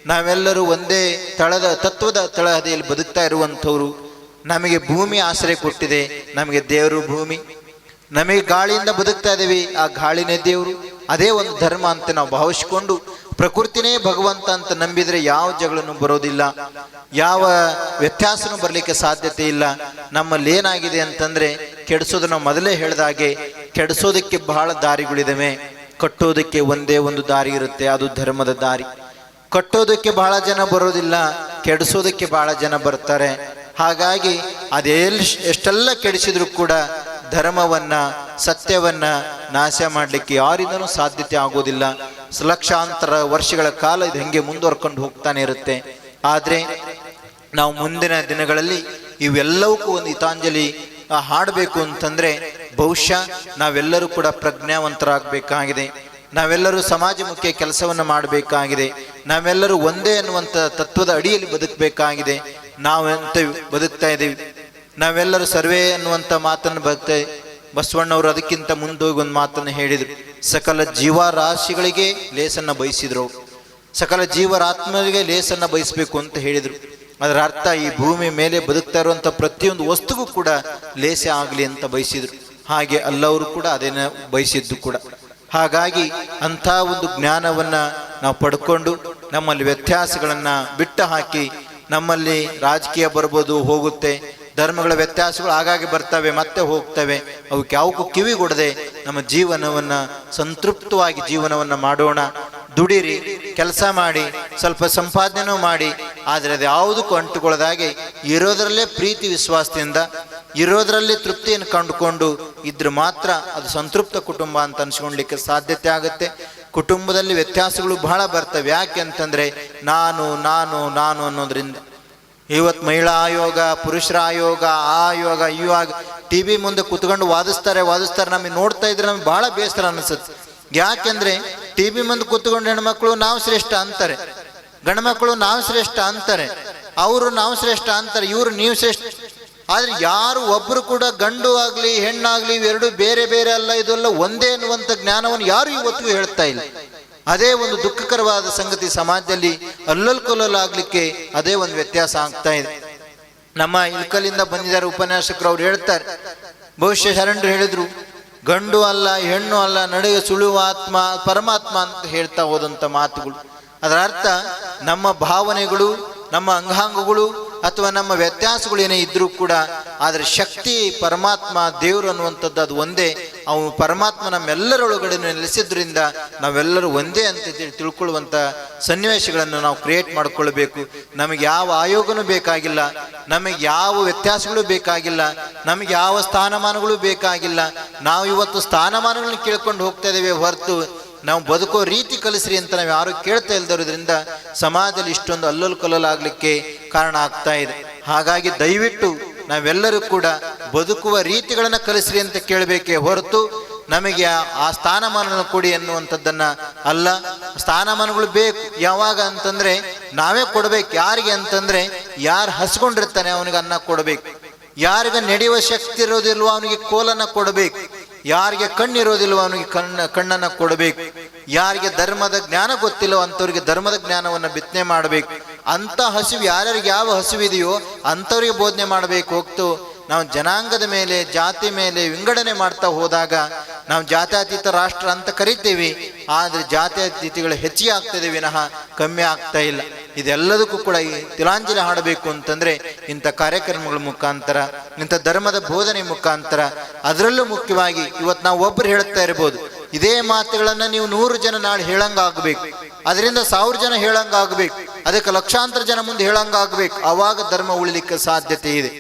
ನಾವೆಲ್ಲರೂ ಒಂದೇ ತತ್ವದ ತಳಹದಿಯಲ್ಲಿ ಬದುಕ್ತಾ ಇರುವಂಥವ್ರು. ನಮಗೆ ಭೂಮಿ ಆಶ್ರಯ ಕೊಟ್ಟಿದೆ, ನಮಗೆ ದೇವರು ಭೂಮಿ. ನಮಗೆ ಗಾಳಿಯಿಂದ ಬದುಕ್ತಾ ಇದ್ದೀವಿ, ಆ ಗಾಳಿನೇ ದೇವರು. ಅದೇ ಒಂದು ಧರ್ಮ ಅಂತ ನಾವು ಭಾವಿಸ್ಕೊಂಡು ಪ್ರಕೃತಿನೇ ಭಗವಂತ ಅಂತ ನಂಬಿದರೆ ಯಾವ ಜಗಳನೂ ಬರೋದಿಲ್ಲ, ಯಾವ ವ್ಯತ್ಯಾಸನೂ ಬರಲಿಕ್ಕೆ ಸಾಧ್ಯತೆ ಇಲ್ಲ. ನಮ್ಮಲ್ಲಿ ಏನಾಗಿದೆ ಅಂತಂದರೆ ಕೆಡಿಸೋದು, ನಾವು ಮೊದಲೇ ಹೇಳಿದಾಗೆ ಕೆಡಿಸೋದಕ್ಕೆ ಬಹಳ ದಾರಿಗಳಿದ್ದಾವೆ, ಕಟ್ಟೋದಕ್ಕೆ ಒಂದೇ ಒಂದು ದಾರಿ ಇರುತ್ತೆ, ಅದು ಧರ್ಮದ ದಾರಿ. ಕಟ್ಟೋದಕ್ಕೆ ಬಹಳ ಜನ ಬರೋದಿಲ್ಲ, ಕೆಡಿಸೋದಕ್ಕೆ ಬಹಳ ಜನ ಬರ್ತಾರೆ. ಹಾಗಾಗಿ ಎಷ್ಟೆಲ್ಲ ಕೆಡಿಸಿದ್ರು ಕೂಡ ಧರ್ಮವನ್ನ, ಸತ್ಯವನ್ನ ನಾಶ ಮಾಡಲಿಕ್ಕೆ ಯಾರಿಂದನೂ ಸಾಧ್ಯತೆ ಆಗೋದಿಲ್ಲ. ಲಕ್ಷಾಂತರ ವರ್ಷಗಳ ಕಾಲ ಇದು ಹೆಂಗೆ ಮುಂದುವರ್ಕೊಂಡು ಹೋಗ್ತಾನೆ ಇರುತ್ತೆ. ಆದರೆ ನಾವು ಮುಂದಿನ ದಿನಗಳಲ್ಲಿ ಇವೆಲ್ಲವಕ್ಕೂ ಒಂದು ಹಿತಾಂಜಲಿ ಹಾಡಬೇಕು ಅಂತಂದ್ರೆ ಬಹುಶಃ ನಾವೆಲ್ಲರೂ ಕೂಡ ಪ್ರಜ್ಞಾವಂತರಾಗಬೇಕಾಗಿದೆ. ನಾವೆಲ್ಲರೂ ಸಮಾಜಮುಖಿ ಕೆಲಸವನ್ನು ಮಾಡಬೇಕಾಗಿದೆ. ನಾವೆಲ್ಲರೂ ಒಂದೇ ಅನ್ನುವಂಥ ತತ್ವದ ಅಡಿಯಲ್ಲಿ ಬದುಕಬೇಕಾಗಿದೆ. ನಾವೆಂತ ಬದುಕ್ತಾ ಇದ್ದೀವಿ, ನಾವೆಲ್ಲರೂ ಸರ್ವೇ ಅನ್ನುವಂಥ ಮಾತನ್ನು ಬಸವಣ್ಣವರು ಅದಕ್ಕಿಂತ ಮುಂದೋಗಿ ಒಂದು ಮಾತನ್ನು ಹೇಳಿದರು. ಸಕಲ ಜೀವರಾಶಿಗಳಿಗೆ ಲೇಸನ್ನು ಬಯಸಿದ್ರು, ಸಕಲ ಜೀವರಾತ್ಮರಿಗೆ ಲೇಸನ್ನು ಬಯಸಬೇಕು ಅಂತ ಹೇಳಿದರು. ಅದರ ಅರ್ಥ ಈ ಭೂಮಿ ಮೇಲೆ ಬದುಕ್ತಾ ಇರುವಂಥ ಪ್ರತಿಯೊಂದು ವಸ್ತುಗೂ ಕೂಡ ಲೇಸ ಆಗಲಿ ಅಂತ ಬಯಸಿದ್ರು. ಹಾಗೆ ಅಲ್ಲವರು ಕೂಡ ಅದೇನ ಬಯಸಿದ್ದು ಕೂಡ. ಹಾಗಾಗಿ ಅಂಥ ಒಂದು ಜ್ಞಾನವನ್ನು ನಾವು ಪಡ್ಕೊಂಡು ನಮ್ಮಲ್ಲಿ ವ್ಯತ್ಯಾಸಗಳನ್ನು ಬಿಟ್ಟು ಹಾಕಿ, ನಮ್ಮಲ್ಲಿ ರಾಜಕೀಯ ಬರ್ಬೋದು, ಹೋಗುತ್ತೆ, ಧರ್ಮಗಳ ವ್ಯತ್ಯಾಸಗಳು ಆಗಾಗ್ಗೆ ಬರ್ತವೆ, ಮತ್ತೆ ಹೋಗ್ತವೆ, ಅವಕ್ಕೆ ಯಾವಕ್ಕೂ ಕಿವಿಗೊಡದೆ ನಮ್ಮ ಜೀವನವನ್ನು ಸಂತೃಪ್ತವಾಗಿ ಜೀವನವನ್ನು ಮಾಡೋಣ. ದುಡಿರಿ, ಕೆಲಸ ಮಾಡಿ, ಸ್ವಲ್ಪ ಸಂಪಾದನೆನೂ ಮಾಡಿ, ಆದರೆ ಅದು ಯಾವುದಕ್ಕೂ ಅಂಟುಕೊಳ್ಳದಾಗೆ ಇರೋದರಲ್ಲೇ ಪ್ರೀತಿ ವಿಶ್ವಾಸದಿಂದ ಇರೋದರಲ್ಲೇ ತೃಪ್ತಿಯನ್ನು ಕಂಡುಕೊಂಡು ಇದ್ರೆ ಮಾತ್ರ ಅದು ಸಂತೃಪ್ತ ಕುಟುಂಬ ಅಂತ ಅನ್ಸ್ಕೊಳ್ಲಿಕ್ಕೆ ಸಾಧ್ಯತೆ ಆಗುತ್ತೆ. ಕುಟುಂಬದಲ್ಲಿ ವ್ಯತ್ಯಾಸಗಳು ಬಹಳ ಬರ್ತವೆ. ಯಾಕೆ ಅಂತಂದರೆ ನಾನು ನಾನು ನಾನು ಅನ್ನೋದ್ರಿಂದ ಇವತ್ತು ಮಹಿಳಾ ಆಯೋಗ, ಪುರುಷರ ಆಯೋಗ, ಆ ಆಯೋಗ, ಈ ಆಯೋಗ, ಟಿ ವಿ ಮುಂದೆ ಕುತ್ಕೊಂಡು ವಾದಿಸ್ತಾರೆ. ನಮಗೆ ನೋಡ್ತಾ ಇದ್ರೆ ನಮ್ಗೆ ಬಹಳ ಬೇಸರ ಅನಿಸುತ್ತೆ. ಯಾಕೆಂದ್ರೆ ಟಿ ವಿ ಮುಂದೆ ಕೂತ್ಕೊಂಡು ಹೆಣ್ಮಕ್ಳು ನಾವು ಶ್ರೇಷ್ಠ ಅಂತಾರೆ, ಗಂಡು ಮಕ್ಕಳು ನಾವು ಶ್ರೇಷ್ಠ ಅಂತಾರೆ, ಅವರು ನಾವು ಶ್ರೇಷ್ಠ ಅಂತಾರೆ, ಇವರು ನೀವು ಶ್ರೇಷ್ಠ. ಆದ್ರೆ ಯಾರು ಒಬ್ರು ಕೂಡ ಗಂಡು ಆಗ್ಲಿ ಹೆಣ್ಣಾಗ್ಲಿ ಇವೆರಡು ಬೇರೆ ಬೇರೆ ಅಲ್ಲ, ಇದೆಲ್ಲ ಒಂದೇ ಅನ್ನುವಂಥ ಜ್ಞಾನವನ್ನು ಯಾರು ಇವತ್ತಿಗೂ ಹೇಳ್ತಾ ಇಲ್ಲ. ಅದೇ ಒಂದು ದುಃಖಕರವಾದ ಸಂಗತಿ. ಸಮಾಜದಲ್ಲಿ ಅಲ್ಲಲ್ಕೊಲ್ಲಲಾಗ್ಲಿಕ್ಕೆ ಅದೇ ಒಂದು ವ್ಯತ್ಯಾಸ ಆಗ್ತಾ ಇದೆ. ನಮ್ಮ ಇಲ್ಕಲಿಂದ ಬಂದಿದ್ದಾರೆ ಉಪನ್ಯಾಸಕರು, ಅವ್ರು ಹೇಳ್ತಾರೆ, ಬಹುಶಃ ಶರಣರು ಹೇಳಿದ್ರು, ಗಂಡು ಅಲ್ಲ ಹೆಣ್ಣು ಅಲ್ಲ, ನಡುವೆ ಸುಳುವ ಆತ್ಮ ಪರಮಾತ್ಮ ಅಂತ ಹೇಳ್ತಾ ಹೋದಂಥ ಮಾತುಗಳು. ಅದರ ಅರ್ಥ ನಮ್ಮ ಭಾವನೆಗಳು, ನಮ್ಮ ಅಂಗಾಂಗಗಳು ಅಥವಾ ನಮ್ಮ ವ್ಯತ್ಯಾಸಗಳು ಏನೇ ಇದ್ರೂ ಕೂಡ ಆದರೆ ಶಕ್ತಿ ಪರಮಾತ್ಮ ದೇವರು ಅನ್ನುವಂಥದ್ದು ಅದು ಒಂದೇ. ಅವು ಪರಮಾತ್ಮ ನಮ್ಮೆಲ್ಲರೊಳಗಡೆ ನೆಲೆಸಿದ್ರಿಂದ ನಾವೆಲ್ಲರೂ ಒಂದೇ ಅಂತ ತಿಳ್ಕೊಳ್ಳುವಂಥ ಸನ್ನಿವೇಶಗಳನ್ನು ನಾವು ಕ್ರಿಯೇಟ್ ಮಾಡಿಕೊಳ್ಬೇಕು. ನಮಗೆ ಯಾವ ಆಯೋಗನೂ ಬೇಕಾಗಿಲ್ಲ, ನಮಗೆ ಯಾವ ವ್ಯತ್ಯಾಸಗಳು ಬೇಕಾಗಿಲ್ಲ, ನಮಗೆ ಯಾವ ಸ್ಥಾನಮಾನಗಳು ಬೇಕಾಗಿಲ್ಲ. ನಾವು ಇವತ್ತು ಸ್ಥಾನಮಾನಗಳನ್ನ ಕೇಳ್ಕೊಂಡು ಹೋಗ್ತಾ ಇದ್ದೇವೆ ಹೊರತು ನಾವು ಬದುಕೋ ರೀತಿ ಕಲಿಸ್ರಿ ಅಂತ ನಾವು ಯಾರು ಕೇಳ್ತಾ ಇಲ್ದಿರೋದ್ರಿಂದ ಸಮಾಜದಲ್ಲಿ ಇಷ್ಟೊಂದು ಅಲ್ಲೋಲ್ ಕಲ್ಲೋಲಾಗಲಿಕ್ಕೆ ಕಾರಣ ಆಗ್ತಾ ಇದೆ. ಹಾಗಾಗಿ ದಯವಿಟ್ಟು ನಾವೆಲ್ಲರೂ ಕೂಡ ಬದುಕುವ ರೀತಿಗಳನ್ನು ಕಲಿಸ್ರಿ ಅಂತ ಕೇಳಬೇಕೇ ಹೊರತು ನಮಗೆ ಆ ಸ್ಥಾನಮಾನವನ್ನು ಕೊಡಿ ಅನ್ನುವಂಥದ್ದನ್ನ ಅಲ್ಲ. ಸ್ಥಾನಮಾನಗಳು ಬೇಕು ಯಾವಾಗ ಅಂತಂದ್ರೆ ನಾವೇ ಕೊಡ್ಬೇಕು. ಯಾರಿಗೆ ಅಂತಂದ್ರೆ ಯಾರು ಹಸ್ಕೊಂಡಿರ್ತಾನೆ ಅವನಿಗೆ ಅನ್ನ ಕೊಡಬೇಕು, ಯಾರಿಗೆ ನಡೆಯುವ ಶಕ್ತಿ ಇರೋದಿಲ್ವೋ ಅವನಿಗೆ ಕೋಲನ್ನ ಕೊಡಬೇಕು, ಯಾರಿಗೆ ಕಣ್ಣಿರೋದಿಲ್ವೋ ಅವನಿಗೆ ಕಣ್ಣನ್ನ ಕೊಡಬೇಕು, ಯಾರಿಗೆ ಧರ್ಮದ ಜ್ಞಾನ ಗೊತ್ತಿಲ್ಲವೋ ಅಂಥವ್ರಿಗೆ ಧರ್ಮದ ಜ್ಞಾನವನ್ನು ಬಿತ್ತನೆ ಮಾಡಬೇಕು. ಅಂಥ ಹಸಿವು ಯಾರ್ಯಾರಿಗೆ ಯಾವ ಹಸಿವಿದೆಯೋ ಅಂಥವ್ರಿಗೆ ಬೋಧನೆ ಮಾಡಬೇಕು ಹೊರತು ನಾವು ಜನಾಂಗದ ಮೇಲೆ ಜಾತಿ ಮೇಲೆ ವಿಂಗಡಣೆ ಮಾಡ್ತಾ ಹೋದಾಗ ನಾವು ಜಾತ್ಯತೀತ ರಾಷ್ಟ್ರ ಅಂತ ಕರಿತೀವಿ, ಆದರೆ ಜಾತ್ಯತೀತಿಗಳು ಹೆಚ್ಚಿಗೆ ಆಗ್ತದೆ ವಿನಃ ಕಮ್ಮಿ ಆಗ್ತಾ ಇಲ್ಲ. ಇದೆಲ್ಲದಕ್ಕೂ ಕೂಡ ಈ ತಿಲಾಂಜಲಿ ಹಾಡಬೇಕು ಅಂತಂದ್ರೆ ಇಂಥ ಕಾರ್ಯಕ್ರಮಗಳ ಮುಖಾಂತರ, ಇಂಥ ಧರ್ಮದ ಬೋಧನೆ ಮುಖಾಂತರ, ಅದರಲ್ಲೂ ಮುಖ್ಯವಾಗಿ ಇವತ್ತು ನಾವು ಒಬ್ಬರು ಹೇಳ್ತಾ ಇರ್ಬೋದು, ಇದೇ ಮಾತುಗಳನ್ನ ನೀವು 100 ಜನ ನಾಳೆ ಹೇಳಂಗಾಗಬೇಕು, ಅದರಿಂದ 1000 ಜನ ಹೇಳಂಗಾಗಬೇಕು, ಅದಕ್ಕೆ ಲಕ್ಷಾಂತರ ಜನ ಮುಂದೆ ಹೇಳಂಗಾಗಬೇಕು. ಆವಾಗ ಧರ್ಮ ಉಳಿಲಿಕ್ಕೆ ಸಾಧ್ಯತೆ ಇದೆ.